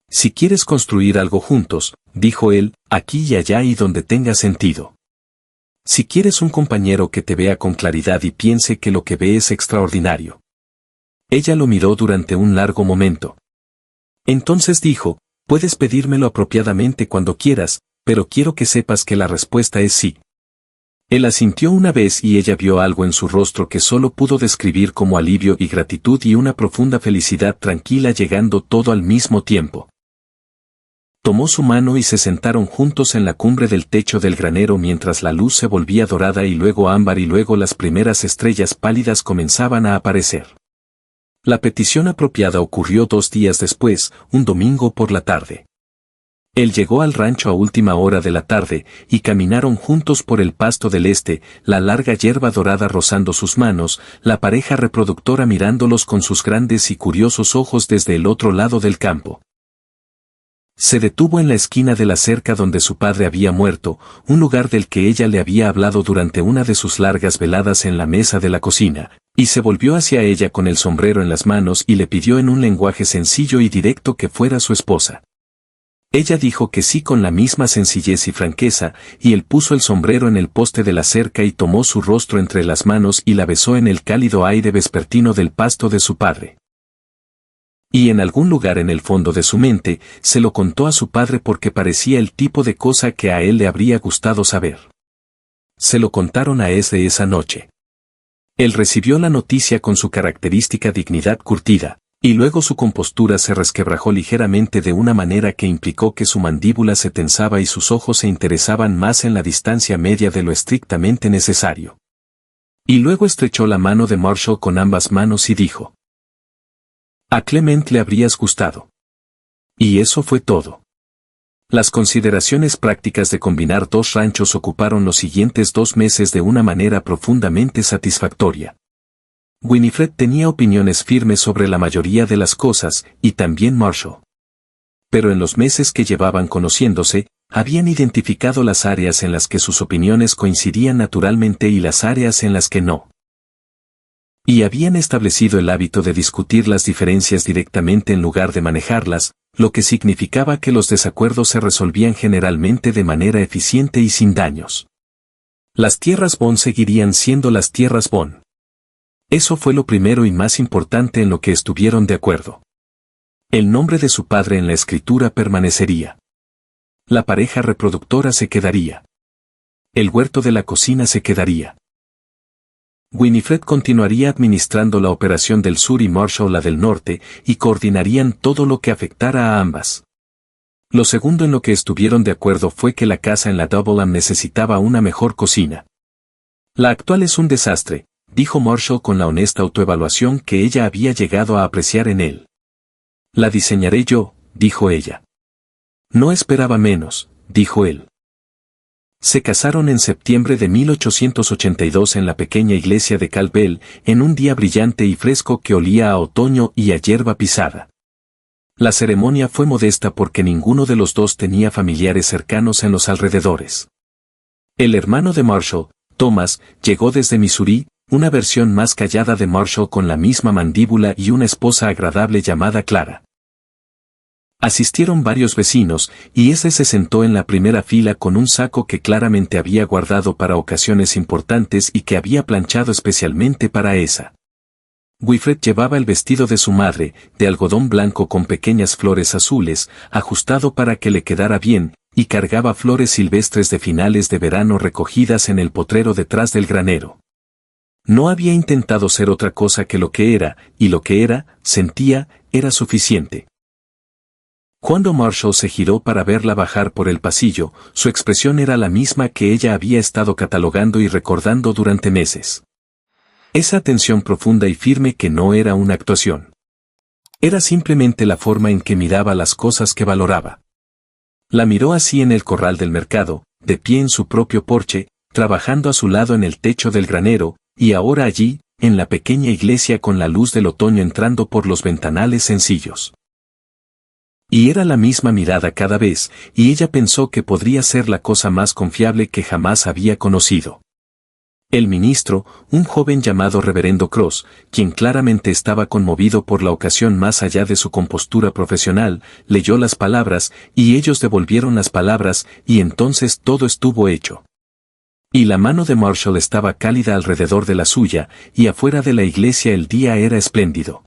Si quieres construir algo juntos, dijo él, aquí y allá y donde tenga sentido. Si quieres un compañero que te vea con claridad y piense que lo que ve es extraordinario. Ella lo miró durante un largo momento. Entonces dijo, puedes pedírmelo apropiadamente cuando quieras, pero quiero que sepas que la respuesta es sí. Él asintió una vez y ella vio algo en su rostro que solo pudo describir como alivio y gratitud y una profunda felicidad tranquila llegando todo al mismo tiempo. Tomó su mano y se sentaron juntos en la cumbre del techo del granero mientras la luz se volvía dorada y luego ámbar y luego las primeras estrellas pálidas comenzaban a aparecer. La petición apropiada ocurrió 2 días después, un domingo por la tarde. Él llegó al rancho a última hora de la tarde, y caminaron juntos por el pasto del este, la larga hierba dorada rozando sus manos, la pareja reproductora mirándolos con sus grandes y curiosos ojos desde el otro lado del campo. Se detuvo en la esquina de la cerca donde su padre había muerto, un lugar del que ella le había hablado durante una de sus largas veladas en la mesa de la cocina, y se volvió hacia ella con el sombrero en las manos y le pidió en un lenguaje sencillo y directo que fuera su esposa. Ella dijo que sí con la misma sencillez y franqueza, y él puso el sombrero en el poste de la cerca y tomó su rostro entre las manos y la besó en el cálido aire vespertino del pasto de su padre. Y en algún lugar en el fondo de su mente, se lo contó a su padre porque parecía el tipo de cosa que a él le habría gustado saber. Se lo contaron a esa noche. Él recibió la noticia con su característica dignidad curtida, y luego su compostura se resquebrajó ligeramente de una manera que implicó que su mandíbula se tensaba y sus ojos se interesaban más en la distancia media de lo estrictamente necesario. Y luego estrechó la mano de Marshall con ambas manos y dijo: a Clement le habrías gustado. Y eso fue todo. Las consideraciones prácticas de combinar 2 ranchos ocuparon los siguientes 2 meses de una manera profundamente satisfactoria. Winifred tenía opiniones firmes sobre la mayoría de las cosas, y también Marshall. Pero en los meses que llevaban conociéndose, habían identificado las áreas en las que sus opiniones coincidían naturalmente y las áreas en las que no. Y habían establecido el hábito de discutir las diferencias directamente en lugar de manejarlas, lo que significaba que los desacuerdos se resolvían generalmente de manera eficiente y sin daños. Las tierras Bond seguirían siendo las tierras Bond. Eso fue lo primero y más importante en lo que estuvieron de acuerdo. El nombre de su padre en la escritura permanecería. La pareja reproductora se quedaría. El huerto de la cocina se quedaría. Winifred continuaría administrando la operación del sur y Marshall la del norte, y coordinarían todo lo que afectara a ambas. Lo segundo en lo que estuvieron de acuerdo fue que la casa en la Double Am necesitaba una mejor cocina. La actual es un desastre, dijo Marshall con la honesta autoevaluación que ella había llegado a apreciar en él. La diseñaré yo, dijo ella. No esperaba menos, dijo él. Se casaron en septiembre de 1882 en la pequeña iglesia de Calbell, en un día brillante y fresco que olía a otoño y a hierba pisada. La ceremonia fue modesta porque ninguno de los dos tenía familiares cercanos en los alrededores. El hermano de Marshall, Thomas, llegó desde Missouri, una versión más callada de Marshall con la misma mandíbula y una esposa agradable llamada Clara. Asistieron varios vecinos, y ese se sentó en la primera fila con un saco que claramente había guardado para ocasiones importantes y que había planchado especialmente para esa. Winifred llevaba el vestido de su madre, de algodón blanco con pequeñas flores azules, ajustado para que le quedara bien, y cargaba flores silvestres de finales de verano recogidas en el potrero detrás del granero. No había intentado ser otra cosa que lo que era, y lo que era, sentía, era suficiente. Cuando Marshall se giró para verla bajar por el pasillo, su expresión era la misma que ella había estado catalogando y recordando durante meses. Esa atención profunda y firme que no era una actuación. Era simplemente la forma en que miraba las cosas que valoraba. La miró así en el corral del mercado, de pie en su propio porche, trabajando a su lado en el techo del granero, y ahora allí, en la pequeña iglesia con la luz del otoño entrando por los ventanales sencillos. Y era la misma mirada cada vez, y ella pensó que podría ser la cosa más confiable que jamás había conocido. El ministro, un joven llamado Reverendo Cross, quien claramente estaba conmovido por la ocasión más allá de su compostura profesional, leyó las palabras, y ellos devolvieron las palabras, y entonces todo estuvo hecho. Y la mano de Marshall estaba cálida alrededor de la suya, y afuera de la iglesia el día era espléndido.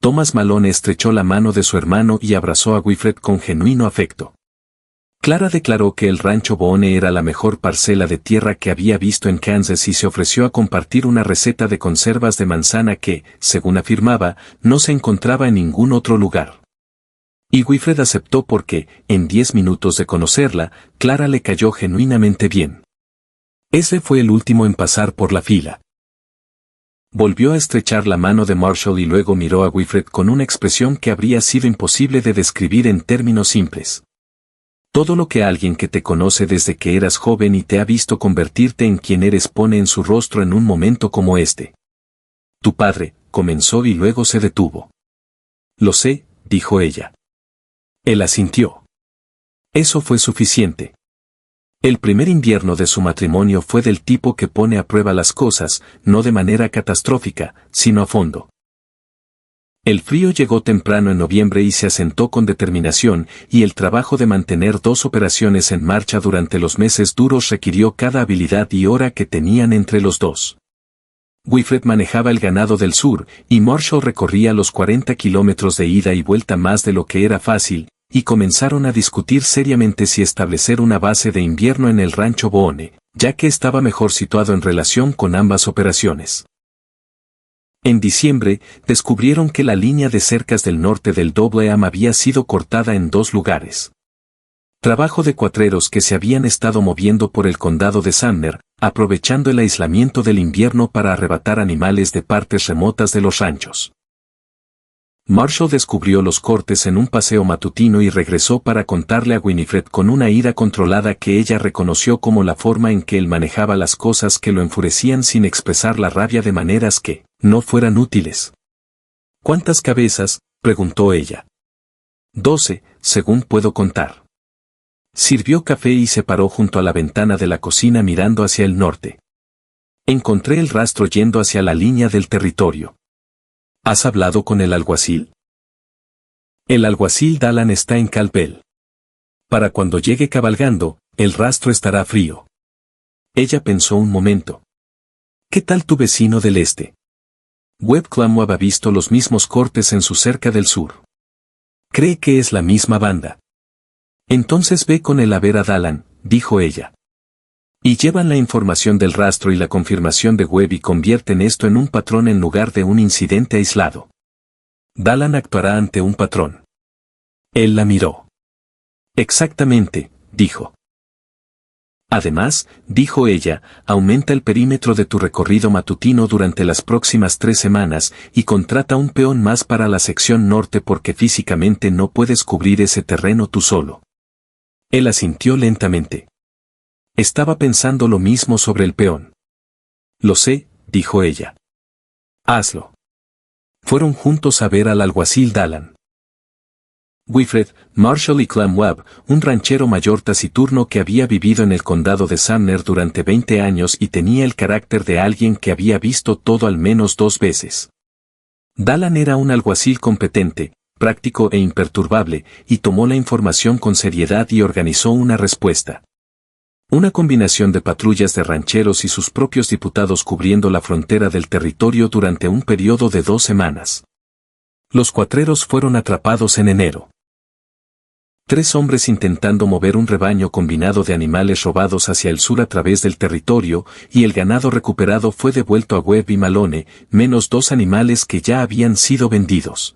Thomas Malone estrechó la mano de su hermano y abrazó a Wilfred con genuino afecto. Clara declaró que el rancho Boone era la mejor parcela de tierra que había visto en Kansas y se ofreció a compartir una receta de conservas de manzana que, según afirmaba, no se encontraba en ningún otro lugar. Y Wilfred aceptó porque, en 10 minutos de conocerla, Clara le cayó genuinamente bien. Ese fue el último en pasar por la fila. Volvió a estrechar la mano de Marshall y luego miró a Wilfred con una expresión que habría sido imposible de describir en términos simples. Todo lo que alguien que te conoce desde que eras joven y te ha visto convertirte en quien eres pone en su rostro en un momento como este. Tu padre, comenzó y luego se detuvo. Lo sé, dijo ella. Él asintió. Eso fue suficiente. El primer invierno de su matrimonio fue del tipo que pone a prueba las cosas, no de manera catastrófica, sino a fondo. El frío llegó temprano en noviembre y se asentó con determinación, y el trabajo de mantener 2 operaciones en marcha durante los meses duros requirió cada habilidad y hora que tenían entre los dos. Wilfred manejaba el ganado del sur, y Marshall recorría los 40 kilómetros de ida y vuelta más de lo que era fácil, y comenzaron a discutir seriamente si establecer una base de invierno en el rancho Boone, ya que estaba mejor situado en relación con ambas operaciones. En diciembre, descubrieron que la línea de cercas del norte del Double Am había sido cortada en 2 lugares. Trabajo de cuatreros que se habían estado moviendo por el condado de Sumner, aprovechando el aislamiento del invierno para arrebatar animales de partes remotas de los ranchos. Marshall descubrió los cortes en un paseo matutino y regresó para contarle a Winifred con una ira controlada que ella reconoció como la forma en que él manejaba las cosas que lo enfurecían sin expresar la rabia de maneras que no fueran útiles. ¿Cuántas cabezas?, preguntó ella. 12, según puedo contar. Sirvió café y se paró junto a la ventana de la cocina mirando hacia el norte. Encontré el rastro yendo hacia la línea del territorio. ¿Has hablado con el alguacil? El alguacil Dallan está en Calpel. Para cuando llegue cabalgando, el rastro estará frío. Ella pensó un momento. ¿Qué tal tu vecino del este? Webb Clamwell ha visto los mismos cortes en su cerca del sur. Cree que es la misma banda. Entonces ve con él a ver a Dallan, dijo ella. Y llevan la información del rastro y la confirmación de Webb y convierten esto en un patrón en lugar de un incidente aislado. Dallan actuará ante un patrón. Él la miró. Exactamente, dijo. Además, dijo ella, aumenta el perímetro de tu recorrido matutino durante las próximas 3 semanas y contrata un peón más para la sección norte porque físicamente no puedes cubrir ese terreno tú solo. Él asintió lentamente. Estaba pensando lo mismo sobre el peón. Lo sé, dijo ella. Hazlo. Fueron juntos a ver al alguacil Dallan. Wilfred, Marshall y Clam Webb, un ranchero mayor taciturno que había vivido en el condado de Sumner durante 20 años y tenía el carácter de alguien que había visto todo al menos 2 veces. Dallan era un alguacil competente, práctico e imperturbable, y tomó la información con seriedad y organizó una respuesta. Una combinación de patrullas de rancheros y sus propios diputados cubriendo la frontera del territorio durante un periodo de 2 semanas. Los cuatreros fueron atrapados en enero. 3 hombres intentando mover un rebaño combinado de animales robados hacia el sur a través del territorio, y el ganado recuperado fue devuelto a Webb y Malone, menos 2 animales que ya habían sido vendidos.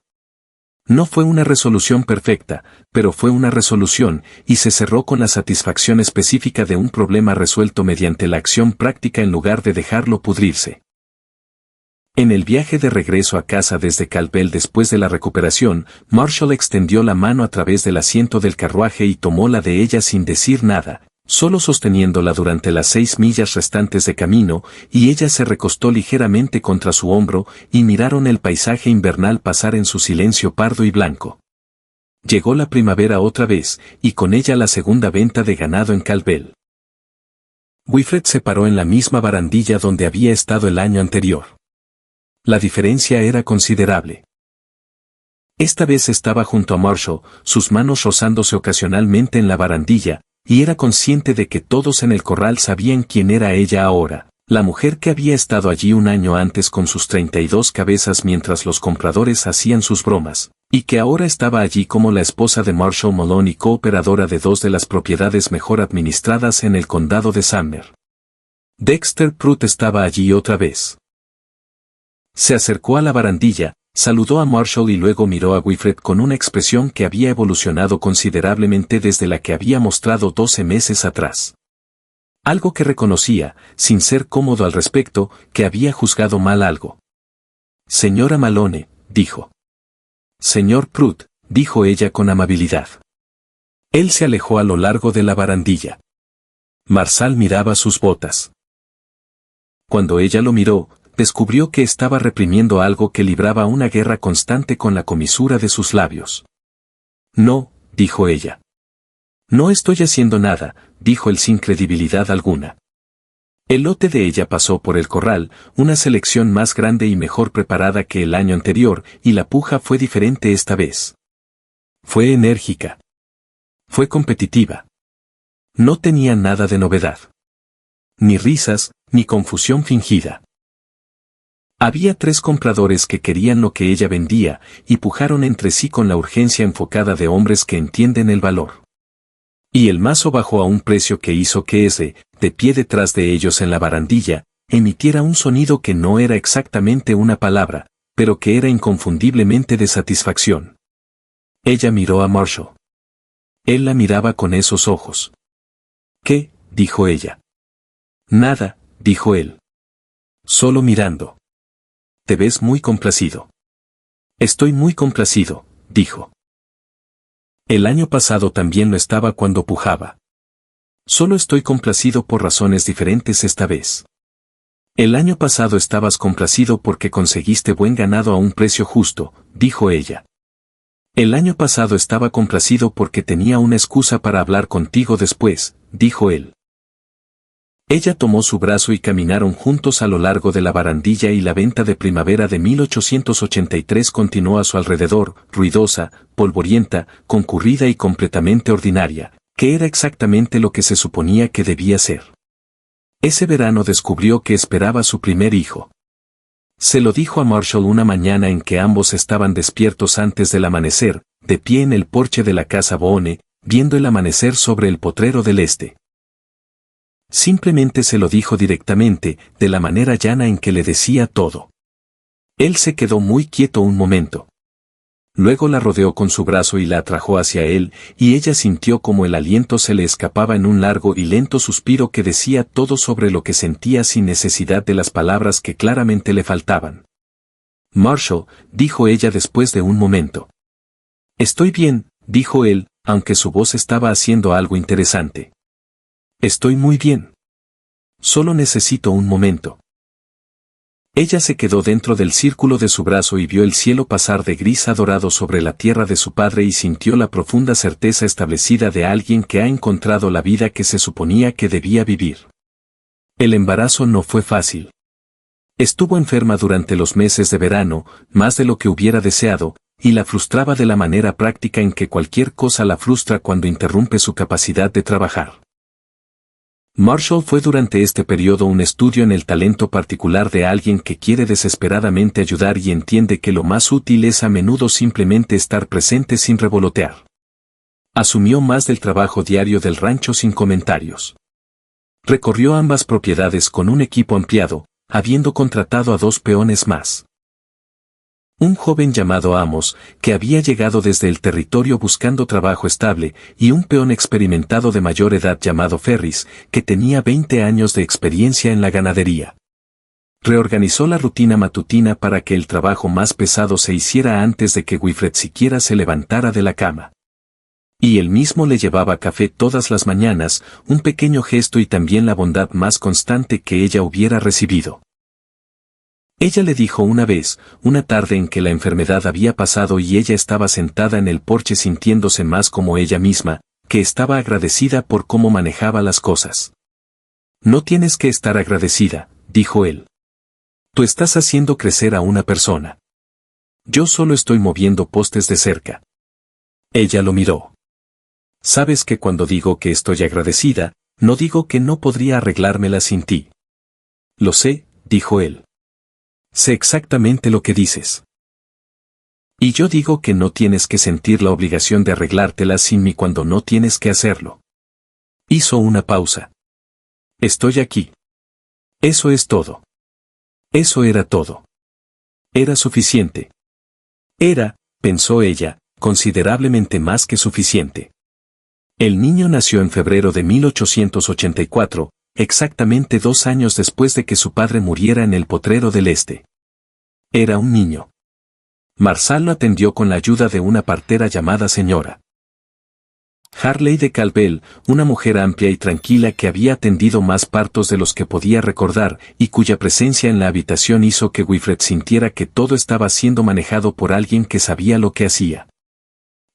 No fue una resolución perfecta, pero fue una resolución, y se cerró con la satisfacción específica de un problema resuelto mediante la acción práctica en lugar de dejarlo pudrirse. En el viaje de regreso a casa desde Calpel después de la recuperación, Marshall extendió la mano a través del asiento del carruaje y tomó la de ella sin decir nada, solo sosteniéndola durante las 6 millas restantes de camino, y ella se recostó ligeramente contra su hombro, y miraron el paisaje invernal pasar en su silencio pardo y blanco. Llegó la primavera otra vez, y con ella la segunda venta de ganado en Calpel. Wilfred se paró en la misma barandilla donde había estado el año anterior. La diferencia era considerable. Esta vez estaba junto a Marshall, sus manos rozándose ocasionalmente en la barandilla, y era consciente de que todos en el corral sabían quién era ella ahora, la mujer que había estado allí un año antes con sus 32 cabezas mientras los compradores hacían sus bromas, y que ahora estaba allí como la esposa de Marshall Malone y cooperadora de 2 de las propiedades mejor administradas en el condado de Sumner. Dexter Pruitt estaba allí otra vez. Se acercó a la barandilla, saludó a Marshall y luego miró a Wilfred con una expresión que había evolucionado considerablemente desde la que había mostrado 12 meses atrás. Algo que reconocía, sin ser cómodo al respecto, que había juzgado mal algo. Señora Malone, dijo. Señor Pruitt, dijo ella con amabilidad. Él se alejó a lo largo de la barandilla. Marshall miraba sus botas. Cuando ella lo miró, descubrió que estaba reprimiendo algo que libraba una guerra constante con la comisura de sus labios. No, dijo ella. No estoy haciendo nada, dijo él sin credibilidad alguna. El lote de ella pasó por el corral, una selección más grande y mejor preparada que el año anterior, y la puja fue diferente esta vez. Fue enérgica. Fue competitiva. No tenía nada de novedad. Ni risas, ni confusión fingida. Había 3 compradores que querían lo que ella vendía, y pujaron entre sí con la urgencia enfocada de hombres que entienden el valor. Y el mazo bajó a un precio que hizo que ese, de pie detrás de ellos en la barandilla, emitiera un sonido que no era exactamente una palabra, pero que era inconfundiblemente de satisfacción. Ella miró a Marshall. Él la miraba con esos ojos. ¿Qué?, dijo ella. Nada, dijo él. Solo mirando. Te ves muy complacido. Estoy muy complacido, dijo. El año pasado también lo estaba cuando pujaba. Solo estoy complacido por razones diferentes esta vez. El año pasado estabas complacido porque conseguiste buen ganado a un precio justo, dijo ella. El año pasado estaba complacido porque tenía una excusa para hablar contigo después, dijo él. Ella tomó su brazo y caminaron juntos a lo largo de la barandilla y la venta de primavera de 1883 continuó a su alrededor, ruidosa, polvorienta, concurrida y completamente ordinaria, que era exactamente lo que se suponía que debía ser. Ese verano descubrió que esperaba su primer hijo. Se lo dijo a Marshall una mañana en que ambos estaban despiertos antes del amanecer, de pie en el porche de la casa Boone, viendo el amanecer sobre el potrero del este. Simplemente se lo dijo directamente, de la manera llana en que le decía todo. Él se quedó muy quieto un momento. Luego la rodeó con su brazo y la atrajo hacia él, y ella sintió como el aliento se le escapaba en un largo y lento suspiro que decía todo sobre lo que sentía sin necesidad de las palabras que claramente le faltaban. Marshall, dijo ella después de un momento. Estoy bien, dijo él, aunque su voz estaba haciendo algo interesante. Estoy muy bien. Solo necesito un momento. Ella se quedó dentro del círculo de su brazo y vio el cielo pasar de gris a dorado sobre la tierra de su padre y sintió la profunda certeza establecida de alguien que ha encontrado la vida que se suponía que debía vivir. El embarazo no fue fácil. Estuvo enferma durante los meses de verano, más de lo que hubiera deseado, y la frustraba de la manera práctica en que cualquier cosa la frustra cuando interrumpe su capacidad de trabajar. Marshall fue durante este periodo un estudio en el talento particular de alguien que quiere desesperadamente ayudar y entiende que lo más útil es a menudo simplemente estar presente sin revolotear. Asumió más del trabajo diario del rancho sin comentarios. Recorrió ambas propiedades con un equipo ampliado, habiendo contratado a 2 peones más. Un joven llamado Amos, que había llegado desde el territorio buscando trabajo estable, y un peón experimentado de mayor edad llamado Ferris, que tenía 20 años de experiencia en la ganadería. Reorganizó la rutina matutina para que el trabajo más pesado se hiciera antes de que Wilfred siquiera se levantara de la cama. Y él mismo le llevaba café todas las mañanas, un pequeño gesto y también la bondad más constante que ella hubiera recibido. Ella le dijo una vez, una tarde en que la enfermedad había pasado y ella estaba sentada en el porche sintiéndose más como ella misma, que estaba agradecida por cómo manejaba las cosas. No tienes que estar agradecida, dijo él. Tú estás haciendo crecer a una persona. Yo solo estoy moviendo postes de cerca. Ella lo miró. Sabes que cuando digo que estoy agradecida, no digo que no podría arreglármela sin ti. Lo sé, dijo él. Sé exactamente lo que dices. Y yo digo que no tienes que sentir la obligación de arreglártela sin mí cuando no tienes que hacerlo. Hizo una pausa. Estoy aquí. Eso es todo. Eso era todo. Era suficiente. Era, pensó ella, considerablemente más que suficiente. El niño nació en febrero de 1884, exactamente 2 años después de que su padre muriera en el Potrero del Este. Era un niño. Marsal lo atendió con la ayuda de una partera llamada señora Harley de Calvel, una mujer amplia y tranquila que había atendido más partos de los que podía recordar y cuya presencia en la habitación hizo que Wilfred sintiera que todo estaba siendo manejado por alguien que sabía lo que hacía.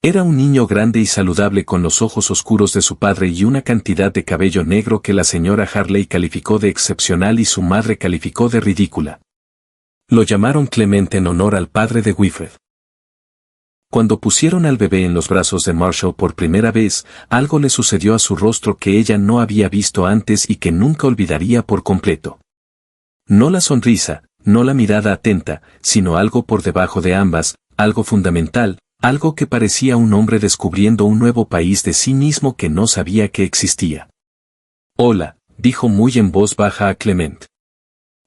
Era un niño grande y saludable con los ojos oscuros de su padre y una cantidad de cabello negro que la señora Harley calificó de excepcional y su madre calificó de ridícula. Lo llamaron Clement en honor al padre de Wilfred. Cuando pusieron al bebé en los brazos de Marshall por primera vez, algo le sucedió a su rostro que ella no había visto antes y que nunca olvidaría por completo. No la sonrisa, no la mirada atenta, sino algo por debajo de ambas, algo fundamental, algo que parecía un hombre descubriendo un nuevo país de sí mismo que no sabía que existía. Hola, dijo muy en voz baja a Clement.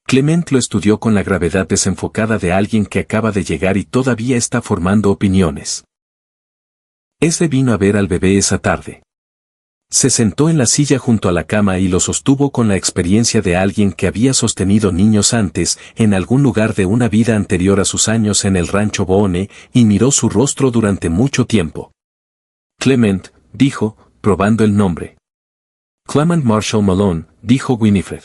Clement lo estudió con la gravedad desenfocada de alguien que acaba de llegar y todavía está formando opiniones. Ese vino a ver al bebé esa tarde. Se sentó en la silla junto a la cama y lo sostuvo con la experiencia de alguien que había sostenido niños antes, en algún lugar de una vida anterior a sus años en el rancho Boone, y miró su rostro durante mucho tiempo. Clement, dijo, probando el nombre. Clement Marshall Malone, dijo Winifred.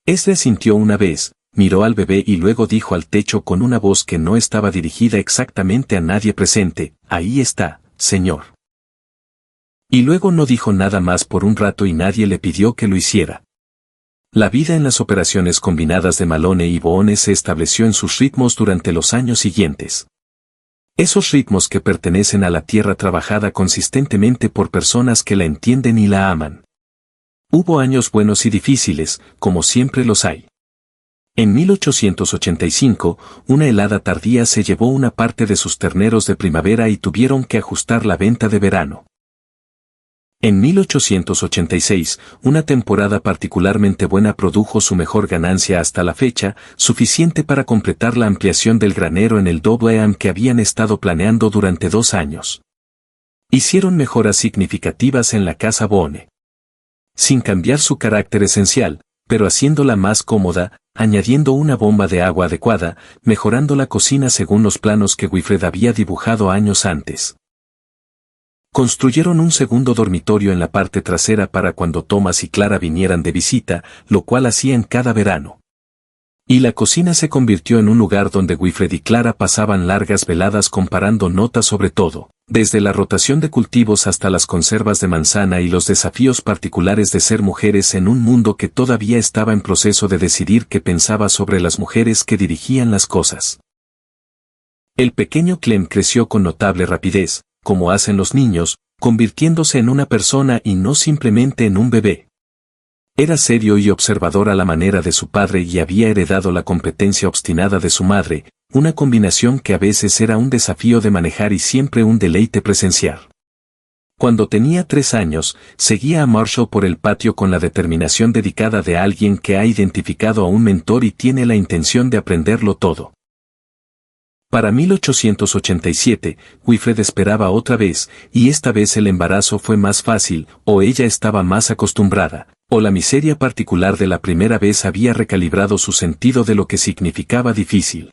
Este sintió una vez, miró al bebé y luego dijo al techo con una voz que no estaba dirigida exactamente a nadie presente, ahí está, señor. Y luego no dijo nada más por un rato y nadie le pidió que lo hiciera. La vida en las operaciones combinadas de Malone y Boone se estableció en sus ritmos durante los años siguientes. Esos ritmos que pertenecen a la tierra trabajada consistentemente por personas que la entienden y la aman. Hubo años buenos y difíciles, como siempre los hay. En 1885, una helada tardía se llevó una parte de sus terneros de primavera y tuvieron que ajustar la venta de verano. En 1886, una temporada particularmente buena produjo su mejor ganancia hasta la fecha, suficiente para completar la ampliación del granero en el Double que habían estado planeando durante 2 años. Hicieron mejoras significativas en la casa Boone. Sin cambiar su carácter esencial, pero haciéndola más cómoda, añadiendo una bomba de agua adecuada, mejorando la cocina según los planos que Wilfred había dibujado años antes. Construyeron un segundo dormitorio en la parte trasera para cuando Thomas y Clara vinieran de visita, lo cual hacían cada verano. Y la cocina se convirtió en un lugar donde Wilfred y Clara pasaban largas veladas comparando notas sobre todo, desde la rotación de cultivos hasta las conservas de manzana y los desafíos particulares de ser mujeres en un mundo que todavía estaba en proceso de decidir qué pensaba sobre las mujeres que dirigían las cosas. El pequeño Clem creció con notable rapidez, como hacen los niños, convirtiéndose en una persona y no simplemente en un bebé. Era serio y observador a la manera de su padre y había heredado la competencia obstinada de su madre, una combinación que a veces era un desafío de manejar y siempre un deleite presenciar. Cuando tenía 3 años, seguía a Marshall por el patio con la determinación dedicada de alguien que ha identificado a un mentor y tiene la intención de aprenderlo todo. Para 1887, Wilfred esperaba otra vez, y esta vez el embarazo fue más fácil, o ella estaba más acostumbrada, o la miseria particular de la primera vez había recalibrado su sentido de lo que significaba difícil.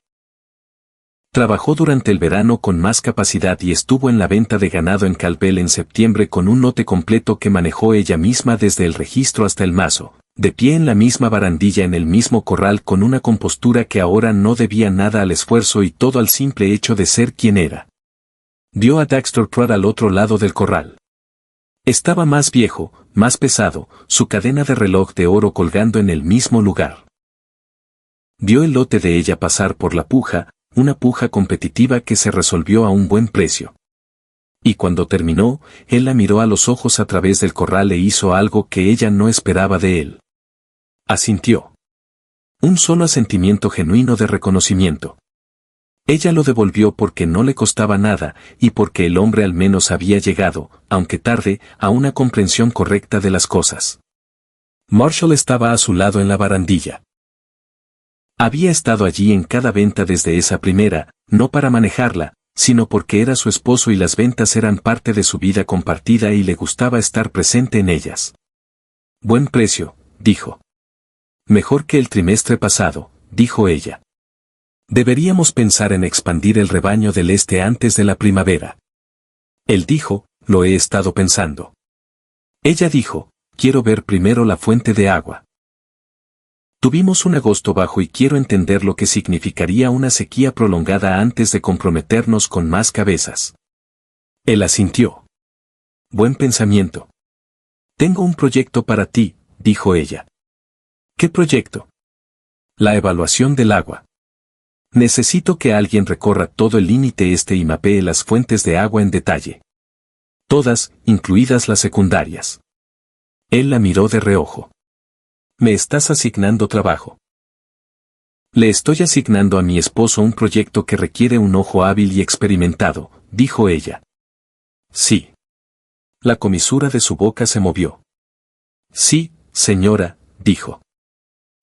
Trabajó durante el verano con más capacidad y estuvo en la venta de ganado en Calvel en septiembre con un lote completo que manejó ella misma desde el registro hasta el mazo, de pie en la misma barandilla en el mismo corral con una compostura que ahora no debía nada al esfuerzo y todo al simple hecho de ser quien era. Vio a Daxter Pratt al otro lado del corral. Estaba más viejo, más pesado, su cadena de reloj de oro colgando en el mismo lugar. Vio el lote de ella pasar por la puja, una puja competitiva que se resolvió a un buen precio. Y cuando terminó, él la miró a los ojos a través del corral e hizo algo que ella no esperaba de él. Asintió. Un solo asentimiento genuino de reconocimiento. Ella lo devolvió porque no le costaba nada, y porque el hombre al menos había llegado, aunque tarde, a una comprensión correcta de las cosas. Marshall estaba a su lado en la barandilla. Había estado allí en cada venta desde esa primera, no para manejarla, sino porque era su esposo y las ventas eran parte de su vida compartida y le gustaba estar presente en ellas. Buen precio, dijo. Mejor que el trimestre pasado, dijo ella. Deberíamos pensar en expandir el rebaño del este antes de la primavera. Él dijo, lo he estado pensando. Ella dijo, quiero ver primero la fuente de agua. Tuvimos un agosto bajo y quiero entender lo que significaría una sequía prolongada antes de comprometernos con más cabezas. Él asintió. Buen pensamiento. Tengo un proyecto para ti, dijo ella. ¿Qué proyecto? La evaluación del agua. Necesito que alguien recorra todo el límite este y mapee las fuentes de agua en detalle. Todas, incluidas las secundarias. Él la miró de reojo. Me estás asignando trabajo. Le estoy asignando a mi esposo un proyecto que requiere un ojo hábil y experimentado, dijo ella. Sí. La comisura de su boca se movió. Sí, señora, dijo.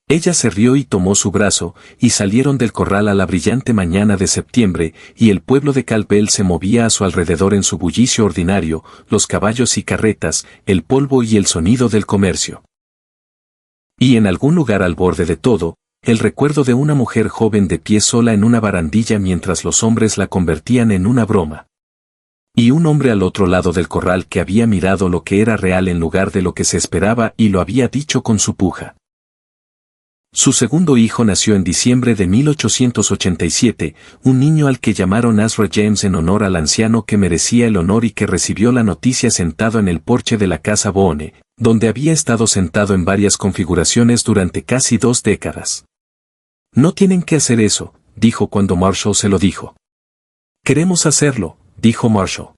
Ella se rió y tomó su brazo, y salieron del corral a la brillante mañana de septiembre, y el pueblo de Calpel se movía a su alrededor en su bullicio ordinario, los caballos y carretas, el polvo y el sonido del comercio. Y en algún lugar al borde de todo, el recuerdo de una mujer joven de pie sola en una barandilla mientras los hombres la convertían en una broma. Y un hombre al otro lado del corral que había mirado lo que era real en lugar de lo que se esperaba y lo había dicho con su puja. Su segundo hijo nació en diciembre de 1887, un niño al que llamaron Azra James en honor al anciano que merecía el honor y que recibió la noticia sentado en el porche de la casa Boone, donde había estado sentado en varias configuraciones durante casi 2 décadas. No tienen que hacer eso, dijo cuando Marshall se lo dijo. Queremos hacerlo, dijo Marshall.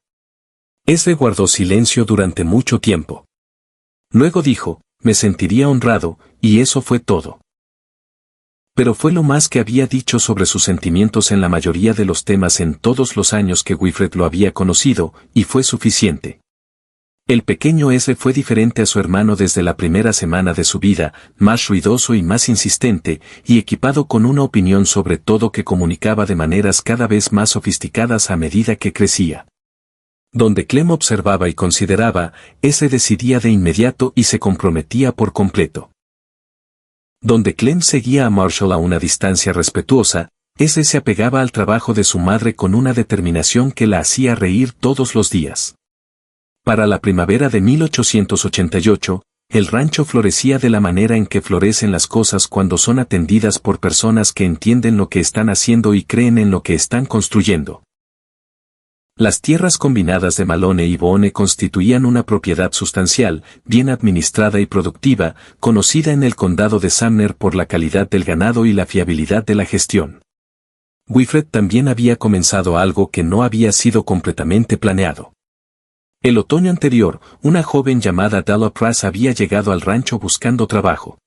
Ezra guardó silencio durante mucho tiempo. Luego dijo, me sentiría honrado, y eso fue todo. Pero fue lo más que había dicho sobre sus sentimientos en la mayoría de los temas en todos los años que Wilfred lo había conocido, y fue suficiente. El pequeño Ezra fue diferente a su hermano desde la primera semana de su vida, más ruidoso y más insistente, y equipado con una opinión sobre todo que comunicaba de maneras cada vez más sofisticadas a medida que crecía. Donde Clem observaba y consideraba, Ezra decidía de inmediato y se comprometía por completo. Donde Clem seguía a Marshall a una distancia respetuosa, Ezra se apegaba al trabajo de su madre con una determinación que la hacía reír todos los días. Para la primavera de 1888, el rancho florecía de la manera en que florecen las cosas cuando son atendidas por personas que entienden lo que están haciendo y creen en lo que están construyendo. Las tierras combinadas de Malone y Boone constituían una propiedad sustancial, bien administrada y productiva, conocida en el condado de Sumner por la calidad del ganado y la fiabilidad de la gestión. Wilfred también había comenzado algo que no había sido completamente planeado. El otoño anterior, una joven llamada Della Prass había llegado al rancho buscando trabajo.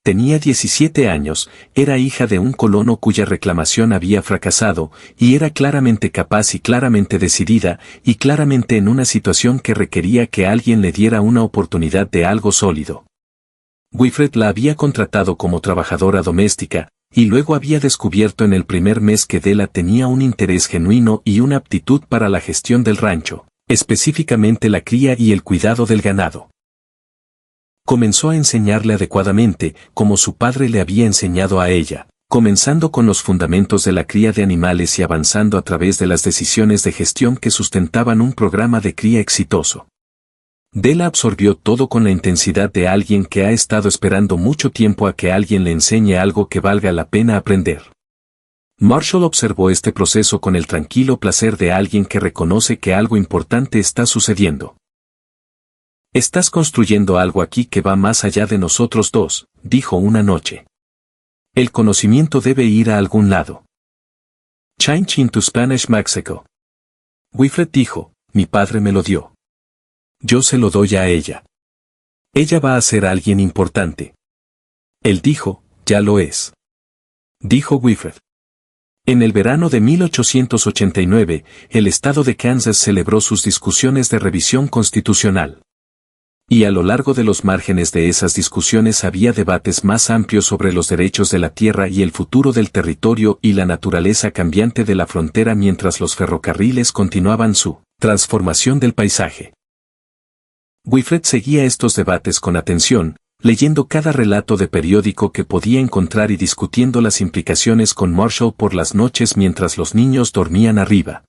Tenía 17 años, era hija de un colono cuya reclamación había fracasado, y era claramente capaz y claramente decidida, y claramente en una situación que requería que alguien le diera una oportunidad de algo sólido. Wilfred la había contratado como trabajadora doméstica, y luego había descubierto en el primer mes que Della tenía un interés genuino y una aptitud para la gestión del rancho, específicamente la cría y el cuidado del ganado. Comenzó a enseñarle adecuadamente, como su padre le había enseñado a ella, comenzando con los fundamentos de la cría de animales y avanzando a través de las decisiones de gestión que sustentaban un programa de cría exitoso. Della absorbió todo con la intensidad de alguien que ha estado esperando mucho tiempo a que alguien le enseñe algo que valga la pena aprender. Marshall observó este proceso con el tranquilo placer de alguien que reconoce que algo importante está sucediendo. Estás construyendo algo aquí que va más allá de nosotros dos, dijo una noche. El conocimiento debe ir a algún lado. Change into Spanish Mexico. Wilfred dijo, mi padre me lo dio. Yo se lo doy a ella. Ella va a ser alguien importante. Él dijo, ya lo es. Dijo Wilfred. En el verano de 1889, el estado de Kansas celebró sus discusiones de revisión constitucional. Y a lo largo de los márgenes de esas discusiones había debates más amplios sobre los derechos de la tierra y el futuro del territorio y la naturaleza cambiante de la frontera mientras los ferrocarriles continuaban su transformación del paisaje. Wilfred seguía estos debates con atención, leyendo cada relato de periódico que podía encontrar y discutiendo las implicaciones con Marshall por las noches mientras los niños dormían arriba.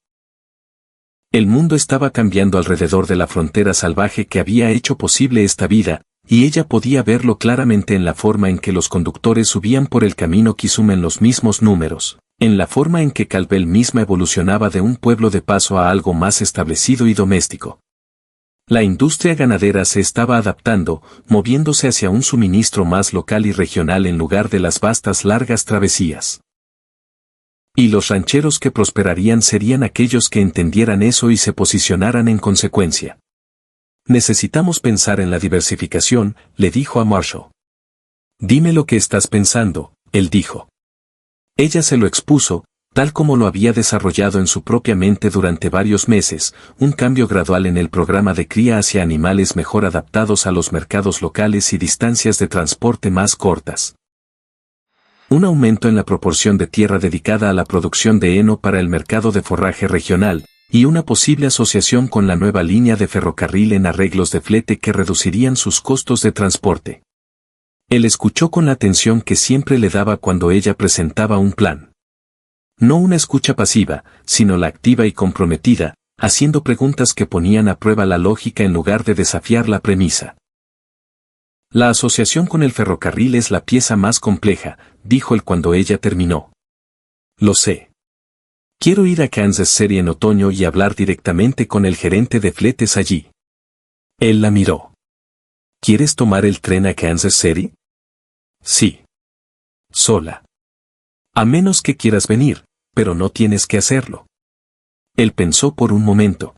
El mundo estaba cambiando alrededor de la frontera salvaje que había hecho posible esta vida, y ella podía verlo claramente en la forma en que los conductores subían por el camino Kisume en los mismos números, en la forma en que Calvel misma evolucionaba de un pueblo de paso a algo más establecido y doméstico. La industria ganadera se estaba adaptando, moviéndose hacia un suministro más local y regional en lugar de las vastas largas travesías. Y los rancheros que prosperarían serían aquellos que entendieran eso y se posicionaran en consecuencia. Necesitamos pensar en la diversificación, le dijo a Marshall. Dime lo que estás pensando, él dijo. Ella se lo expuso, tal como lo había desarrollado en su propia mente durante varios meses, un cambio gradual en el programa de cría hacia animales mejor adaptados a los mercados locales y distancias de transporte más cortas. Un aumento en la proporción de tierra dedicada a la producción de heno para el mercado de forraje regional, y una posible asociación con la nueva línea de ferrocarril en arreglos de flete que reducirían sus costos de transporte. Él escuchó con la atención que siempre le daba cuando ella presentaba un plan. No una escucha pasiva, sino la activa y comprometida, haciendo preguntas que ponían a prueba la lógica en lugar de desafiar la premisa. La asociación con el ferrocarril es la pieza más compleja, dijo él cuando ella terminó. Lo sé. Quiero ir a Kansas City en otoño y hablar directamente con el gerente de fletes allí. Él la miró. ¿Quieres tomar el tren a Kansas City? Sí. Sola. A menos que quieras venir, pero no tienes que hacerlo. Él pensó por un momento.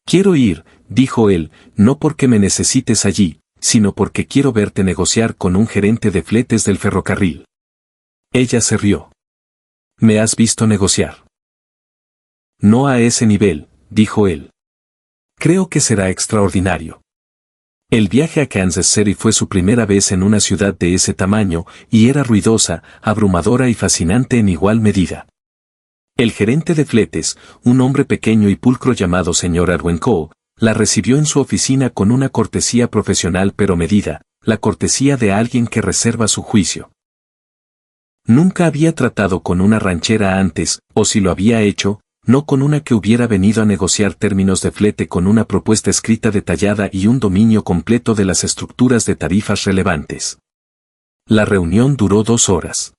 Quiero ir, dijo él, no porque me necesites allí, sino porque quiero verte negociar con un gerente de fletes del ferrocarril. Ella se rió. ¿Me has visto negociar? No a ese nivel, dijo él. Creo que será extraordinario. El viaje a Kansas City fue su primera vez en una ciudad de ese tamaño, y era ruidosa, abrumadora y fascinante en igual medida. El gerente de fletes, un hombre pequeño y pulcro llamado Sr. Arwencoe, la recibió en su oficina con una cortesía profesional pero medida, la cortesía de alguien que reserva su juicio. Nunca había tratado con una ranchera antes, o si lo había hecho, no con una que hubiera venido a negociar términos de flete con una propuesta escrita detallada y un dominio completo de las estructuras de tarifas relevantes. La reunión duró 2 horas.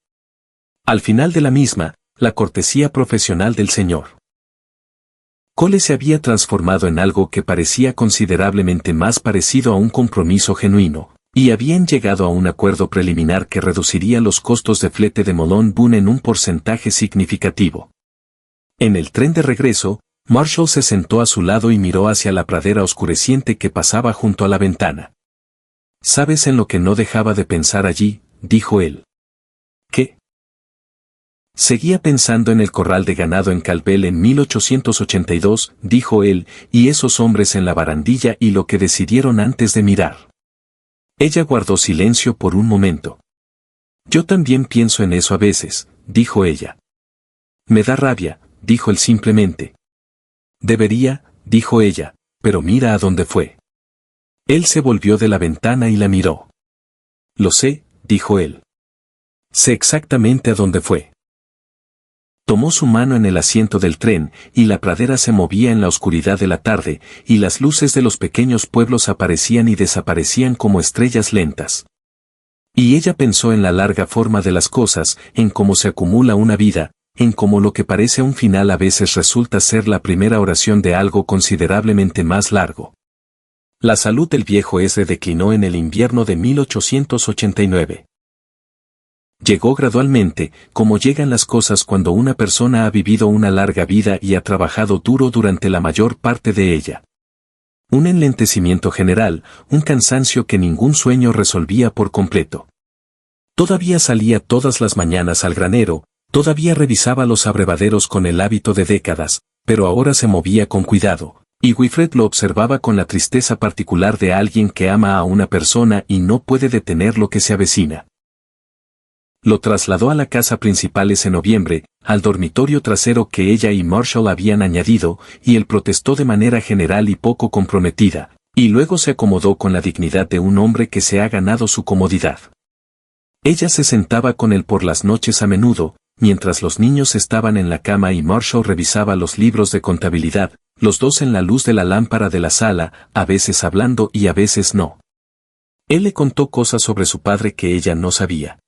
Al final de la misma, la cortesía profesional del señor Cole se había transformado en algo que parecía considerablemente más parecido a un compromiso genuino, y habían llegado a un acuerdo preliminar que reduciría los costos de flete de Molon Boone en un porcentaje significativo. En el tren de regreso, Marshall se sentó a su lado y miró hacia la pradera oscureciente que pasaba junto a la ventana. ¿Sabes en lo que no dejaba de pensar allí?, dijo él. ¿Qué? Seguía pensando en el corral de ganado en Calvel en 1882, dijo él, y esos hombres en la barandilla y lo que decidieron antes de mirar. Ella guardó silencio por un momento. Yo también pienso en eso a veces, dijo ella. Me da rabia, dijo él simplemente. Debería, dijo ella, pero mira a dónde fue. Él se volvió de la ventana y la miró. Lo sé, dijo él. Sé exactamente a dónde fue. Tomó su mano en el asiento del tren, y la pradera se movía en la oscuridad de la tarde, y las luces de los pequeños pueblos aparecían y desaparecían como estrellas lentas. Y ella pensó en la larga forma de las cosas, en cómo se acumula una vida, en cómo lo que parece un final a veces resulta ser la primera oración de algo considerablemente más largo. La salud del viejo S declinó en el invierno de 1889. Llegó gradualmente, como llegan las cosas cuando una persona ha vivido una larga vida y ha trabajado duro durante la mayor parte de ella. Un enlentecimiento general, un cansancio que ningún sueño resolvía por completo. Todavía salía todas las mañanas al granero, todavía revisaba los abrevaderos con el hábito de décadas, pero ahora se movía con cuidado, y Wilfred lo observaba con la tristeza particular de alguien que ama a una persona y no puede detener lo que se avecina. Lo trasladó a la casa principal ese noviembre, al dormitorio trasero que ella y Marshall habían añadido, y él protestó de manera general y poco comprometida, y luego se acomodó con la dignidad de un hombre que se ha ganado su comodidad. Ella se sentaba con él por las noches a menudo, mientras los niños estaban en la cama y Marshall revisaba los libros de contabilidad, los dos en la luz de la lámpara de la sala, a veces hablando y a veces no. Él le contó cosas sobre su padre que ella no sabía.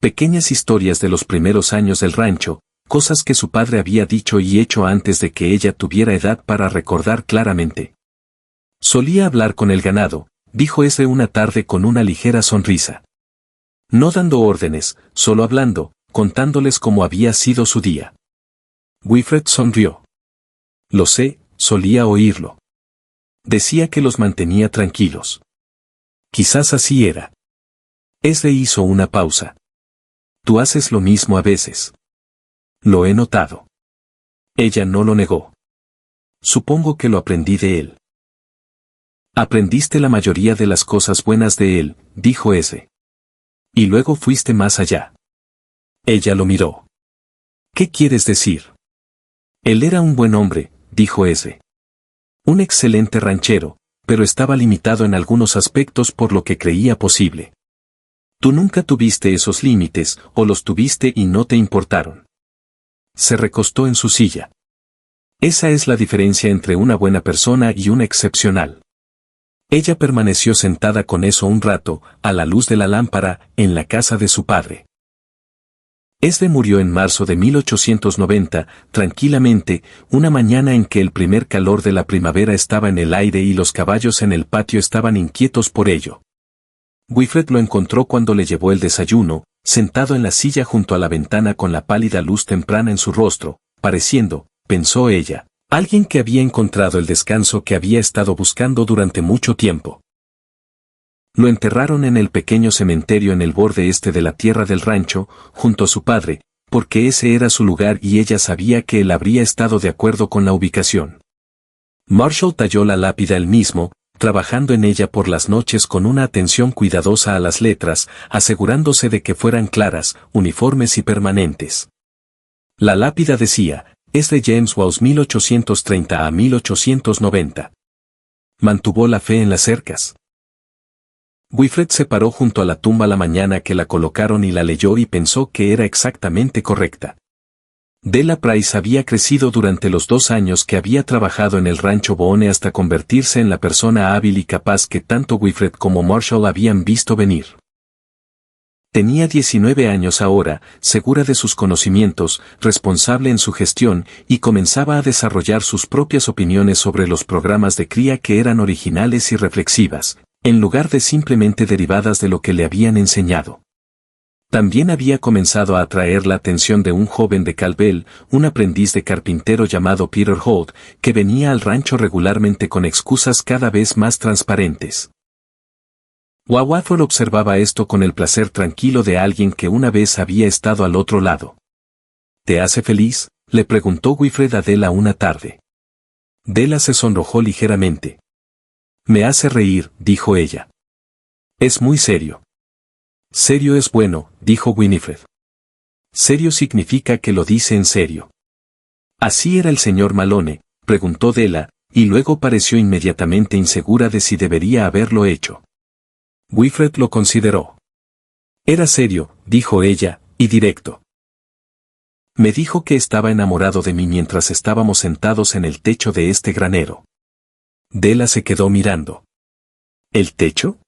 Pequeñas historias de los primeros años del rancho, cosas que su padre había dicho y hecho antes de que ella tuviera edad para recordar claramente. Solía hablar con el ganado, dijo ese una tarde con una ligera sonrisa. No dando órdenes, solo hablando, contándoles cómo había sido su día. Wilfred sonrió. Lo sé, solía oírlo. Decía que los mantenía tranquilos. Quizás así era. Ese hizo una pausa. Tú haces lo mismo a veces. Lo he notado. Ella no lo negó. Supongo que lo aprendí de él. Aprendiste la mayoría de las cosas buenas de él, dijo ese. Y luego fuiste más allá. Ella lo miró. ¿Qué quieres decir? Él era un buen hombre, dijo ese. Un excelente ranchero, pero estaba limitado en algunos aspectos por lo que creía posible. Tú nunca tuviste esos límites, o los tuviste y no te importaron. Se recostó en su silla. Esa es la diferencia entre una buena persona y una excepcional. Ella permaneció sentada con eso un rato, a la luz de la lámpara, en la casa de su padre. Este murió en marzo de 1890, tranquilamente, una mañana en que el primer calor de la primavera estaba en el aire y los caballos en el patio estaban inquietos por ello. Wilfred lo encontró cuando le llevó el desayuno, sentado en la silla junto a la ventana con la pálida luz temprana en su rostro, pareciendo, pensó ella, alguien que había encontrado el descanso que había estado buscando durante mucho tiempo. Lo enterraron en el pequeño cementerio en el borde este de la tierra del rancho, junto a su padre, porque ese era su lugar y ella sabía que él habría estado de acuerdo con la ubicación. Marshall talló la lápida él mismo, trabajando en ella por las noches con una atención cuidadosa a las letras, asegurándose de que fueran claras, uniformes y permanentes. La lápida decía, es de James Wallace 1830 a 1890. Mantuvo la fe en las cercas. Wilfred se paró junto a la tumba la mañana que la colocaron y la leyó y pensó que era exactamente correcta. Della Price había crecido durante los 2 años que había trabajado en el rancho Boone hasta convertirse en la persona hábil y capaz que tanto Wilfred como Marshall habían visto venir. Tenía 19 años ahora, segura de sus conocimientos, responsable en su gestión, y comenzaba a desarrollar sus propias opiniones sobre los programas de cría que eran originales y reflexivas, en lugar de simplemente derivadas de lo que le habían enseñado. También había comenzado a atraer la atención de un joven de Calvell, un aprendiz de carpintero llamado Peter Holt, que venía al rancho regularmente con excusas cada vez más transparentes. Wawathor observaba esto con el placer tranquilo de alguien que una vez había estado al otro lado. ¿Te hace feliz?, le preguntó Wilfred a Della una tarde. Della se sonrojó ligeramente. Me hace reír, dijo ella. Es muy serio. Serio es bueno, dijo Winifred. Serio significa que lo dice en serio. ¿Así era el señor Malone?, preguntó Della, y luego pareció inmediatamente insegura de si debería haberlo hecho. Wilfred lo consideró. Era serio, dijo ella, y directo. Me dijo que estaba enamorado de mí mientras estábamos sentados en el techo de este granero. Della se quedó mirando. ¿El techo?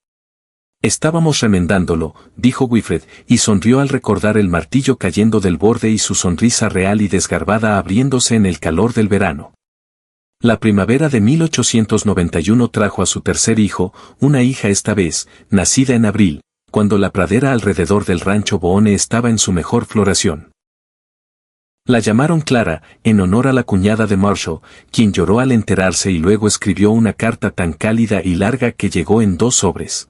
Estábamos remendándolo, dijo Wilfred, y sonrió al recordar el martillo cayendo del borde y su sonrisa real y desgarbada abriéndose en el calor del verano. La primavera de 1891 trajo a su tercer hijo, una hija esta vez, nacida en abril, cuando la pradera alrededor del rancho Boone estaba en su mejor floración. La llamaron Clara, en honor a la cuñada de Marshall, quien lloró al enterarse y luego escribió una carta tan cálida y larga que llegó en 2 sobres.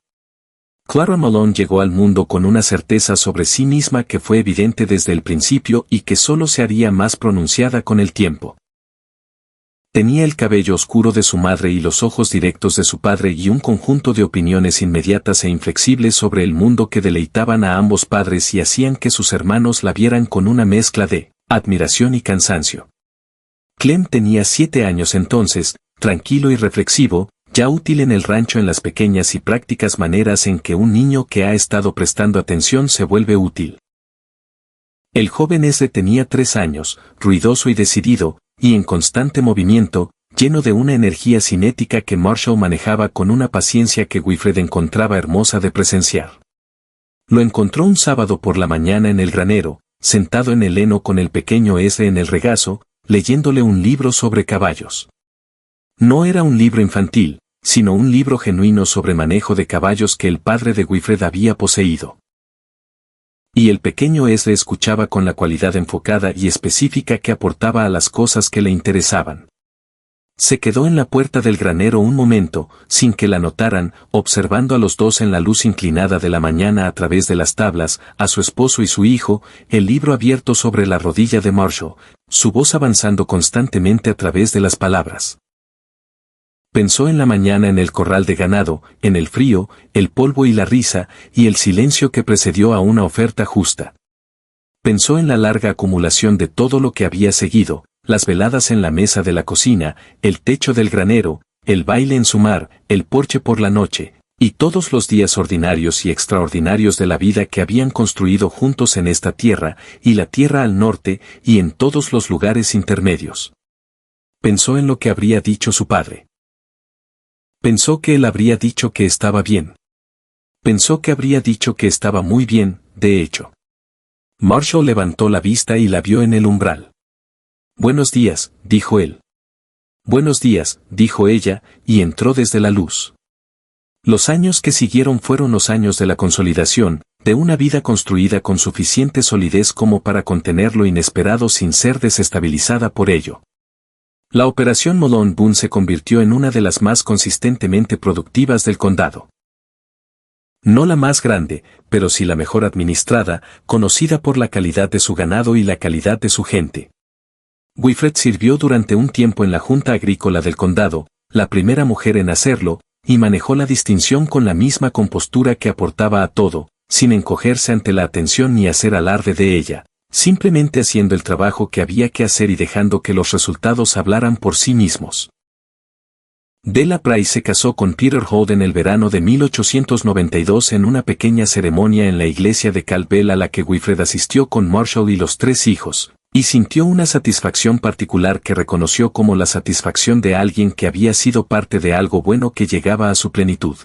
Clara Malone llegó al mundo con una certeza sobre sí misma que fue evidente desde el principio y que solo se haría más pronunciada con el tiempo. Tenía el cabello oscuro de su madre y los ojos directos de su padre y un conjunto de opiniones inmediatas e inflexibles sobre el mundo que deleitaban a ambos padres y hacían que sus hermanos la vieran con una mezcla de admiración y cansancio. Clem tenía 7 años entonces, tranquilo y reflexivo, ya útil en el rancho en las pequeñas y prácticas maneras en que un niño que ha estado prestando atención se vuelve útil. El joven Ezra tenía 3 años, ruidoso y decidido, y en constante movimiento, lleno de una energía cinética que Marshall manejaba con una paciencia que Wilfred encontraba hermosa de presenciar. Lo encontró un sábado por la mañana en el granero, sentado en el heno con el pequeño Ezra en el regazo, leyéndole un libro sobre caballos. No era un libro infantil, sino un libro genuino sobre manejo de caballos que el padre de Wilfred había poseído. Y el pequeño Ezra escuchaba con la cualidad enfocada y específica que aportaba a las cosas que le interesaban. Se quedó en la puerta del granero un momento, sin que la notaran, observando a los dos en la luz inclinada de la mañana a través de las tablas, a su esposo y su hijo, el libro abierto sobre la rodilla de Marshall, su voz avanzando constantemente a través de las palabras. Pensó en la mañana en el corral de ganado, en el frío, el polvo y la risa, y el silencio que precedió a una oferta justa. Pensó en la larga acumulación de todo lo que había seguido, las veladas en la mesa de la cocina, el techo del granero, el baile en su mar, el porche por la noche, y todos los días ordinarios y extraordinarios de la vida que habían construido juntos en esta tierra, y la tierra al norte, y en todos los lugares intermedios. Pensó en lo que habría dicho su padre. Pensó que él habría dicho que estaba bien. Pensó que habría dicho que estaba muy bien, de hecho. Marshall levantó la vista y la vio en el umbral. «Buenos días», dijo él. «Buenos días», dijo ella, y entró desde la luz. Los años que siguieron fueron los años de la consolidación, de una vida construida con suficiente solidez como para contener lo inesperado sin ser desestabilizada por ello. La operación Malone Boone se convirtió en una de las más consistentemente productivas del condado. No la más grande, pero sí la mejor administrada, conocida por la calidad de su ganado y la calidad de su gente. Wilfred sirvió durante un tiempo en la Junta Agrícola del condado, la primera mujer en hacerlo, y manejó la distinción con la misma compostura que aportaba a todo, sin encogerse ante la atención ni hacer alarde de ella, simplemente haciendo el trabajo que había que hacer y dejando que los resultados hablaran por sí mismos. Della Price se casó con Peter Holt en el verano de 1892 en una pequeña ceremonia en la iglesia de Calbell a la que Wilfred asistió con Marshall y los 3 hijos, y sintió una satisfacción particular que reconoció como la satisfacción de alguien que había sido parte de algo bueno que llegaba a su plenitud.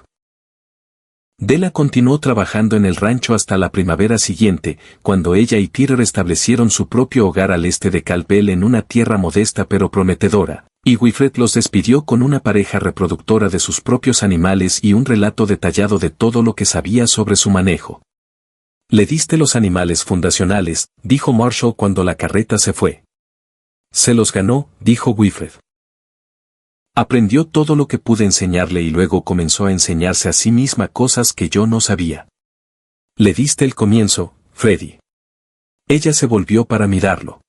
Della continuó trabajando en el rancho hasta la primavera siguiente, cuando ella y Peter establecieron su propio hogar al este de Calbell en una tierra modesta pero prometedora, y Wilfred los despidió con una pareja reproductora de sus propios animales y un relato detallado de todo lo que sabía sobre su manejo. «Le diste los animales fundacionales», dijo Marshall cuando la carreta se fue. «Se los ganó», dijo Wilfred. Aprendió todo lo que pude enseñarle y luego comenzó a enseñarse a sí misma cosas que yo no sabía. «Le diste el comienzo, Freddy». Ella se volvió para mirarlo.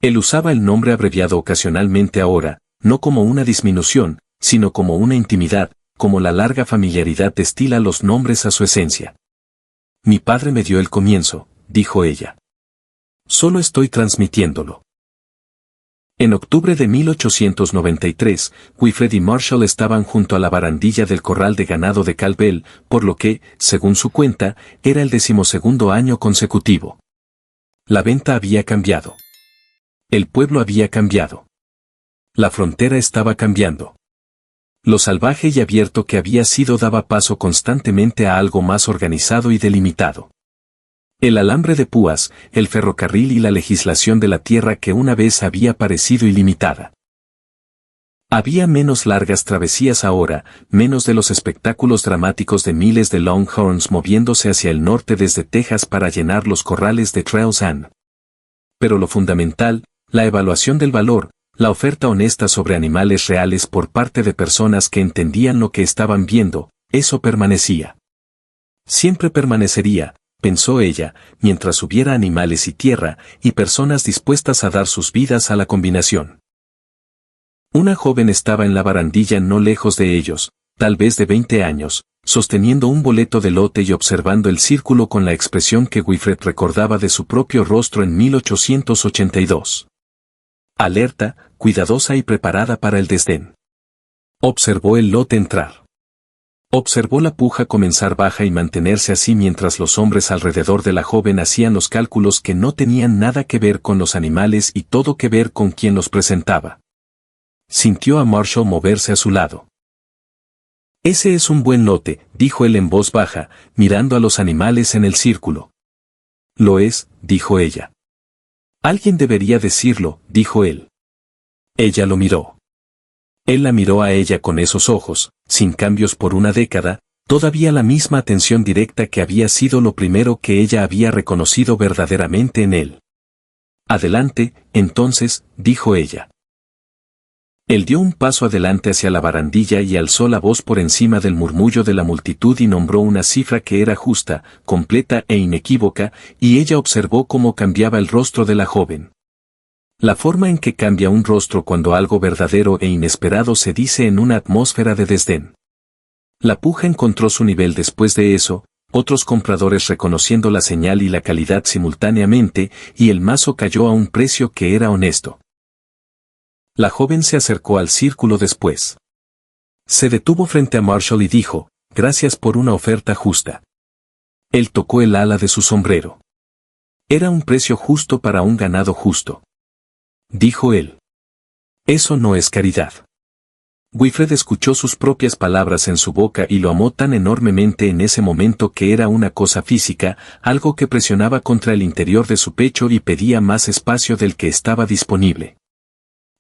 Él usaba el nombre abreviado ocasionalmente ahora, no como una disminución, sino como una intimidad, como la larga familiaridad destila los nombres a su esencia. «Mi padre me dio el comienzo», dijo ella. «Solo estoy transmitiéndolo». En octubre de 1893, Wilfred y Marshall estaban junto a la barandilla del corral de ganado de Calbell, por lo que, según su cuenta, era el 12º año consecutivo. La venta había cambiado. El pueblo había cambiado. La frontera estaba cambiando. Lo salvaje y abierto que había sido daba paso constantemente a algo más organizado y delimitado. El alambre de púas, el ferrocarril y la legislación de la tierra que una vez había parecido ilimitada. Había menos largas travesías ahora, menos de los espectáculos dramáticos de miles de Longhorns moviéndose hacia el norte desde Texas para llenar los corrales de Trails End. Pero lo fundamental, la evaluación del valor, la oferta honesta sobre animales reales por parte de personas que entendían lo que estaban viendo, eso permanecía. Siempre permanecería, pensó ella, mientras hubiera animales y tierra, y personas dispuestas a dar sus vidas a la combinación. Una joven estaba en la barandilla no lejos de ellos, tal vez de 20 años, sosteniendo un boleto de lote y observando el círculo con la expresión que Wilfred recordaba de su propio rostro en 1882. Alerta, cuidadosa y preparada para el desdén. Observó el lote entrar. Observó la puja comenzar baja y mantenerse así mientras los hombres alrededor de la joven hacían los cálculos que no tenían nada que ver con los animales y todo que ver con quien los presentaba. Sintió a Marshall moverse a su lado. Ese es un buen lote, dijo él en voz baja, mirando a los animales en el círculo. Lo es, dijo ella. Alguien debería decirlo, dijo él. Ella lo miró. Él la miró a ella con esos ojos, sin cambios por una década, todavía la misma atención directa que había sido lo primero que ella había reconocido verdaderamente en él. Adelante, entonces, dijo ella. Él dio un paso adelante hacia la barandilla y alzó la voz por encima del murmullo de la multitud y nombró una cifra que era justa, completa e inequívoca, y ella observó cómo cambiaba el rostro de la joven. La forma en que cambia un rostro cuando algo verdadero e inesperado se dice en una atmósfera de desdén. La puja encontró su nivel después de eso, otros compradores reconociendo la señal y la calidad simultáneamente, y el mazo cayó a un precio que era honesto. La joven se acercó al círculo después. Se detuvo frente a Marshall y dijo, gracias por una oferta justa. Él tocó el ala de su sombrero. Era un precio justo para un ganado justo. Dijo él. Eso no es caridad. Wilfred escuchó sus propias palabras en su boca y lo amó tan enormemente en ese momento que era una cosa física, algo que presionaba contra el interior de su pecho y pedía más espacio del que estaba disponible.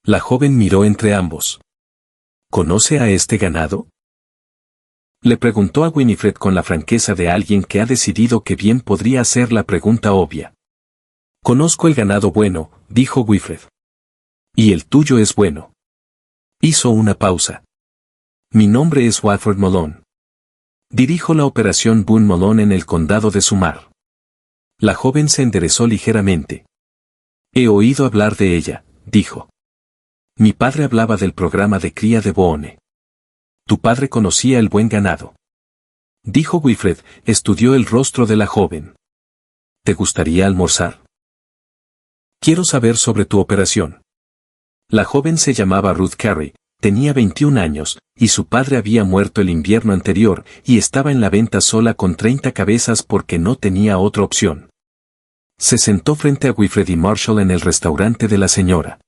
La joven miró entre ambos. ¿Conoce a este ganado? Le preguntó a Winifred con la franqueza de alguien que ha decidido que bien podría hacer la pregunta obvia. Conozco el ganado bueno, dijo Wilfred. Y el tuyo es bueno. Hizo una pausa. Mi nombre es Walford Malone. Dirijo la operación Boone Malone en el condado de Sumar. La joven se enderezó ligeramente. He oído hablar de ella, dijo. Mi padre hablaba del programa de cría de Boone. Tu padre conocía el buen ganado. Dijo Wilfred, estudió el rostro de la joven. ¿Te gustaría almorzar? Quiero saber sobre tu operación. La joven se llamaba Ruth Carey, tenía 21 años, y su padre había muerto el invierno anterior, y estaba en la venta sola con 30 cabezas porque no tenía otra opción. Se sentó frente a Wilfred y Marshall en el restaurante de la señora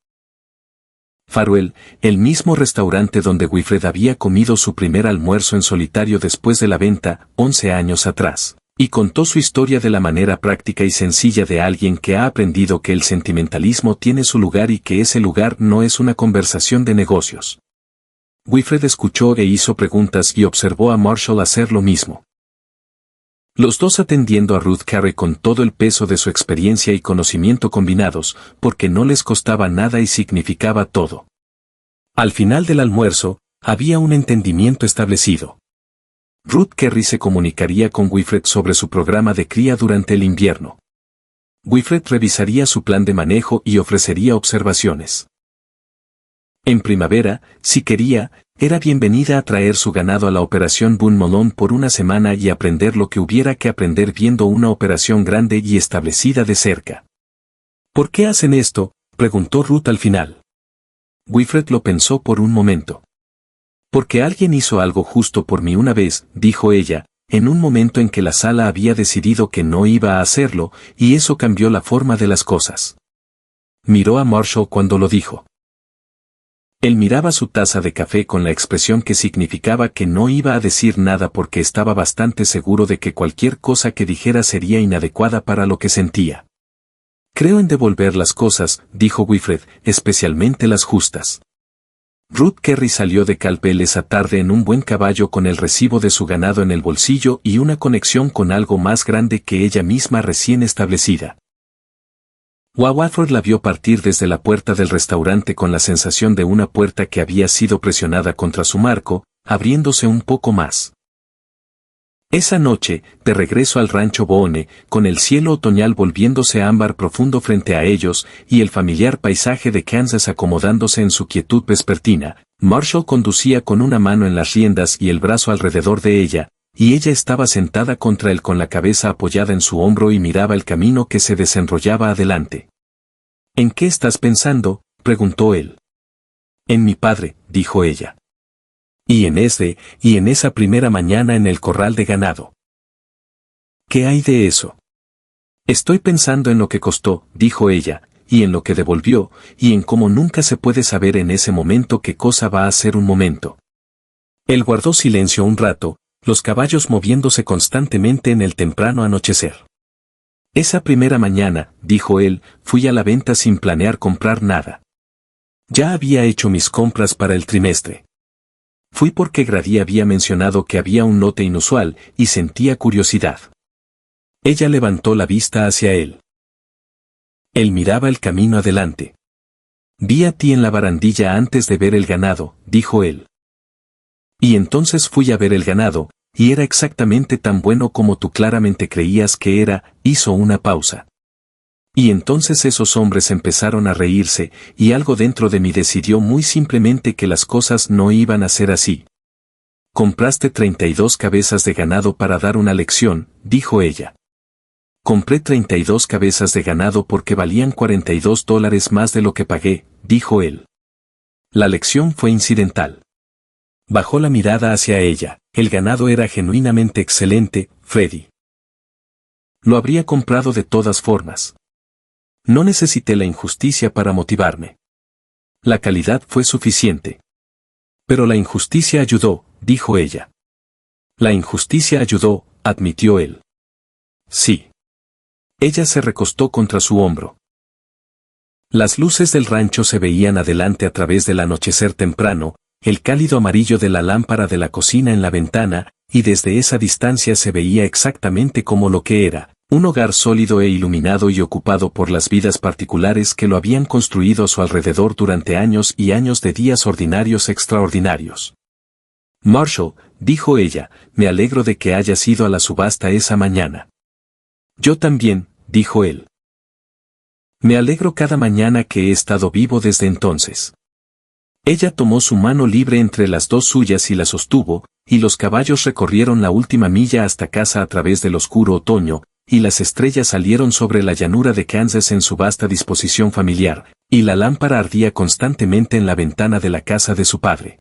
Farwell, el mismo restaurante donde Wilfred había comido su primer almuerzo en solitario después de la venta, 11 años atrás, y contó su historia de la manera práctica y sencilla de alguien que ha aprendido que el sentimentalismo tiene su lugar y que ese lugar no es una conversación de negocios. Wilfred escuchó e hizo preguntas y observó a Marshall hacer lo mismo. Los dos atendiendo a Ruth Carey con todo el peso de su experiencia y conocimiento combinados, porque no les costaba nada y significaba todo. Al final del almuerzo, había un entendimiento establecido. Ruth Carey se comunicaría con Wilfred sobre su programa de cría durante el invierno. Wilfred revisaría su plan de manejo y ofrecería observaciones. En primavera, si quería, era bienvenida a traer su ganado a la operación Boone Malone por una semana y aprender lo que hubiera que aprender viendo una operación grande y establecida de cerca. ¿Por qué hacen esto?, preguntó Ruth al final. Wilfred lo pensó por un momento. Porque alguien hizo algo justo por mí una vez, dijo ella, en un momento en que la sala había decidido que no iba a hacerlo, y eso cambió la forma de las cosas. Miró a Marshall cuando lo dijo. Él miraba su taza de café con la expresión que significaba que no iba a decir nada porque estaba bastante seguro de que cualquier cosa que dijera sería inadecuada para lo que sentía. Creo en devolver las cosas, dijo Wilfred, especialmente las justas. Ruth Kerry salió de Calpel esa tarde en un buen caballo con el recibo de su ganado en el bolsillo y una conexión con algo más grande que ella misma recién establecida. Walford la vio partir desde la puerta del restaurante con la sensación de una puerta que había sido presionada contra su marco, abriéndose un poco más. Esa noche, de regreso al rancho Boone, con el cielo otoñal volviéndose ámbar profundo frente a ellos y el familiar paisaje de Kansas acomodándose en su quietud vespertina, Marshall conducía con una mano en las riendas y el brazo alrededor de ella, y ella estaba sentada contra él con la cabeza apoyada en su hombro y miraba el camino que se desenrollaba adelante. ¿En qué estás pensando?, preguntó él. En mi padre, dijo ella. Y en esa primera mañana en el corral de ganado. ¿Qué hay de eso? Estoy pensando en lo que costó, dijo ella, y en lo que devolvió, y en cómo nunca se puede saber en ese momento qué cosa va a ser un momento. Él guardó silencio un rato, los caballos moviéndose constantemente en el temprano anochecer. Esa primera mañana, dijo él, fui a la venta sin planear comprar nada. Ya había hecho mis compras para el trimestre. Fui porque Grady había mencionado que había un lote inusual, y sentía curiosidad. Ella levantó la vista hacia él. Él miraba el camino adelante. Vi a ti en la barandilla antes de ver el ganado, dijo él. Y entonces fui a ver el ganado, y era exactamente tan bueno como tú claramente creías que era, hizo una pausa. Y entonces esos hombres empezaron a reírse, y algo dentro de mí decidió muy simplemente que las cosas no iban a ser así. Compraste 32 cabezas de ganado para dar una lección, dijo ella. Compré 32 cabezas de ganado porque valían $42 más de lo que pagué, dijo él. La lección fue incidental. Bajó la mirada hacia ella, el ganado era genuinamente excelente, Freddy. Lo habría comprado de todas formas. No necesité la injusticia para motivarme. La calidad fue suficiente. Pero la injusticia ayudó, dijo ella. La injusticia ayudó, admitió él. Sí. Ella se recostó contra su hombro. Las luces del rancho se veían adelante a través del anochecer temprano, el cálido amarillo de la lámpara de la cocina en la ventana, y desde esa distancia se veía exactamente como lo que era. Un hogar sólido e iluminado y ocupado por las vidas particulares que lo habían construido a su alrededor durante años y años de días ordinarios extraordinarios. Marshall, dijo ella, me alegro de que hayas ido a la subasta esa mañana. Yo también, dijo él. Me alegro cada mañana que he estado vivo desde entonces. Ella tomó su mano libre entre las dos suyas y la sostuvo, y los caballos recorrieron la última milla hasta casa a través del oscuro otoño, y las estrellas salieron sobre la llanura de Kansas en su vasta disposición familiar, y la lámpara ardía constantemente en la ventana de la casa de su padre.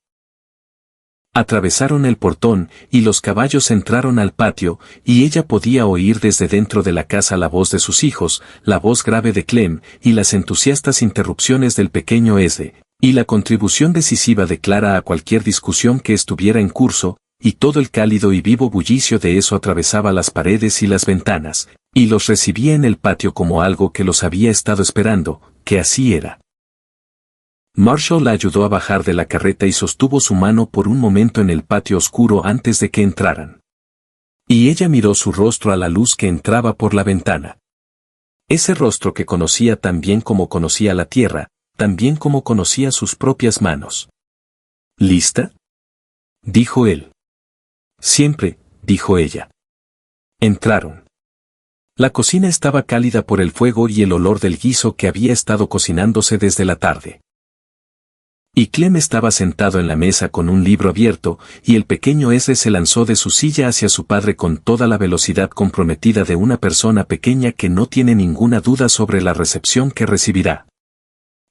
Atravesaron el portón, y los caballos entraron al patio, y ella podía oír desde dentro de la casa la voz de sus hijos, la voz grave de Clem, y las entusiastas interrupciones del pequeño Esde, y la contribución decisiva de Clara a cualquier discusión que estuviera en curso, y todo el cálido y vivo bullicio de eso atravesaba las paredes y las ventanas, y los recibía en el patio como algo que los había estado esperando, que así era. Marshall la ayudó a bajar de la carreta y sostuvo su mano por un momento en el patio oscuro antes de que entraran. Y ella miró su rostro a la luz que entraba por la ventana. Ese rostro que conocía tan bien como conocía la tierra, tan bien como conocía sus propias manos. ¿Lista?, dijo él. Siempre, dijo ella. Entraron. La cocina estaba cálida por el fuego y el olor del guiso que había estado cocinándose desde la tarde. Y Clem estaba sentado en la mesa con un libro abierto, y el pequeño S se lanzó de su silla hacia su padre con toda la velocidad comprometida de una persona pequeña que no tiene ninguna duda sobre la recepción que recibirá.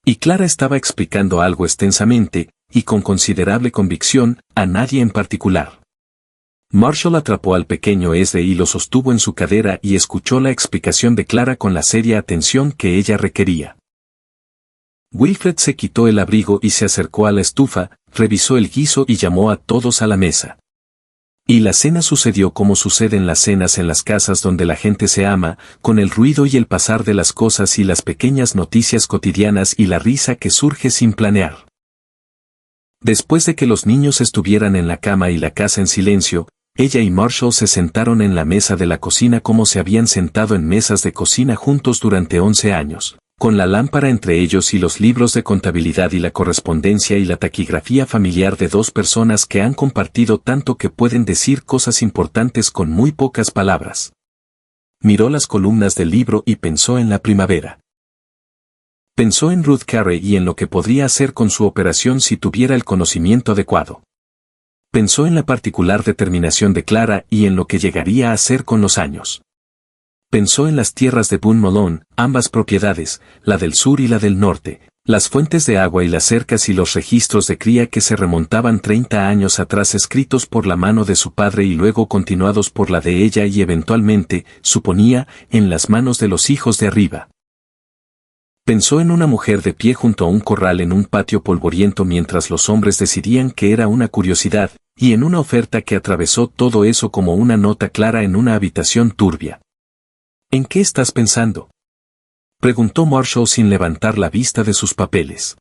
Y Clara estaba explicando algo extensamente, y con considerable convicción, a nadie en particular. Marshall atrapó al pequeño S y lo sostuvo en su cadera y escuchó la explicación de Clara con la seria atención que ella requería. Wilfred se quitó el abrigo y se acercó a la estufa, revisó el guiso y llamó a todos a la mesa. Y la cena sucedió como sucede en las cenas en las casas donde la gente se ama, con el ruido y el pasar de las cosas y las pequeñas noticias cotidianas y la risa que surge sin planear. Después de que los niños estuvieran en la cama y la casa en silencio, ella y Marshall se sentaron en la mesa de la cocina como se habían sentado en mesas de cocina juntos durante 11 años, con la lámpara entre ellos y los libros de contabilidad y la correspondencia y la taquigrafía familiar de dos personas que han compartido tanto que pueden decir cosas importantes con muy pocas palabras. Miró las columnas del libro y pensó en la primavera. Pensó en Ruth Carey y en lo que podría hacer con su operación si tuviera el conocimiento adecuado. Pensó en la particular determinación de Clara y en lo que llegaría a hacer con los años. Pensó en las tierras de Boone Malone, ambas propiedades, la del sur y la del norte, las fuentes de agua y las cercas y los registros de cría que se remontaban 30 años atrás escritos por la mano de su padre y luego continuados por la de ella y eventualmente, suponía, en las manos de los hijos de arriba. Pensó en una mujer de pie junto a un corral en un patio polvoriento mientras los hombres decidían que era una curiosidad, y en una oferta que atravesó todo eso como una nota clara en una habitación turbia. ¿En qué estás pensando?, preguntó Marshall sin levantar la vista de sus papeles.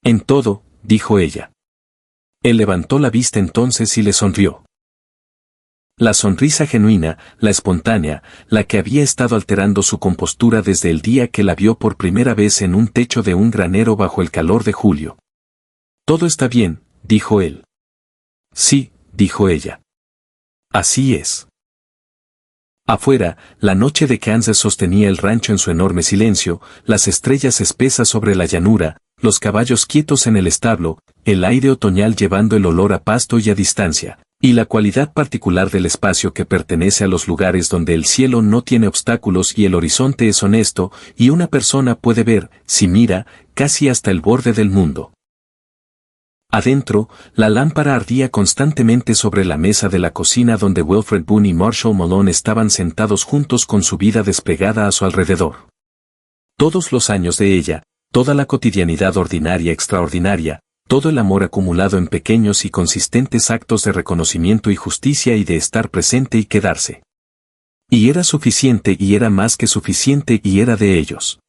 En todo, dijo ella. Él levantó la vista entonces y le sonrió. La sonrisa genuina, la espontánea, la que había estado alterando su compostura desde el día que la vio por primera vez en un techo de un granero bajo el calor de julio. Todo está bien, dijo él. Sí, dijo ella. Así es. Afuera, la noche de Kansas sostenía el rancho en su enorme silencio, las estrellas espesas sobre la llanura, los caballos quietos en el establo, el aire otoñal llevando el olor a pasto y a distancia, y la cualidad particular del espacio que pertenece a los lugares donde el cielo no tiene obstáculos y el horizonte es honesto, y una persona puede ver, si mira, casi hasta el borde del mundo. Adentro, la lámpara ardía constantemente sobre la mesa de la cocina donde Wilfred Boone y Marshall Malone estaban sentados juntos con su vida desplegada a su alrededor. Todos los años de ella, toda la cotidianidad ordinaria extraordinaria, todo el amor acumulado en pequeños y consistentes actos de reconocimiento y justicia y de estar presente y quedarse. Y era suficiente y era más que suficiente y era de ellos.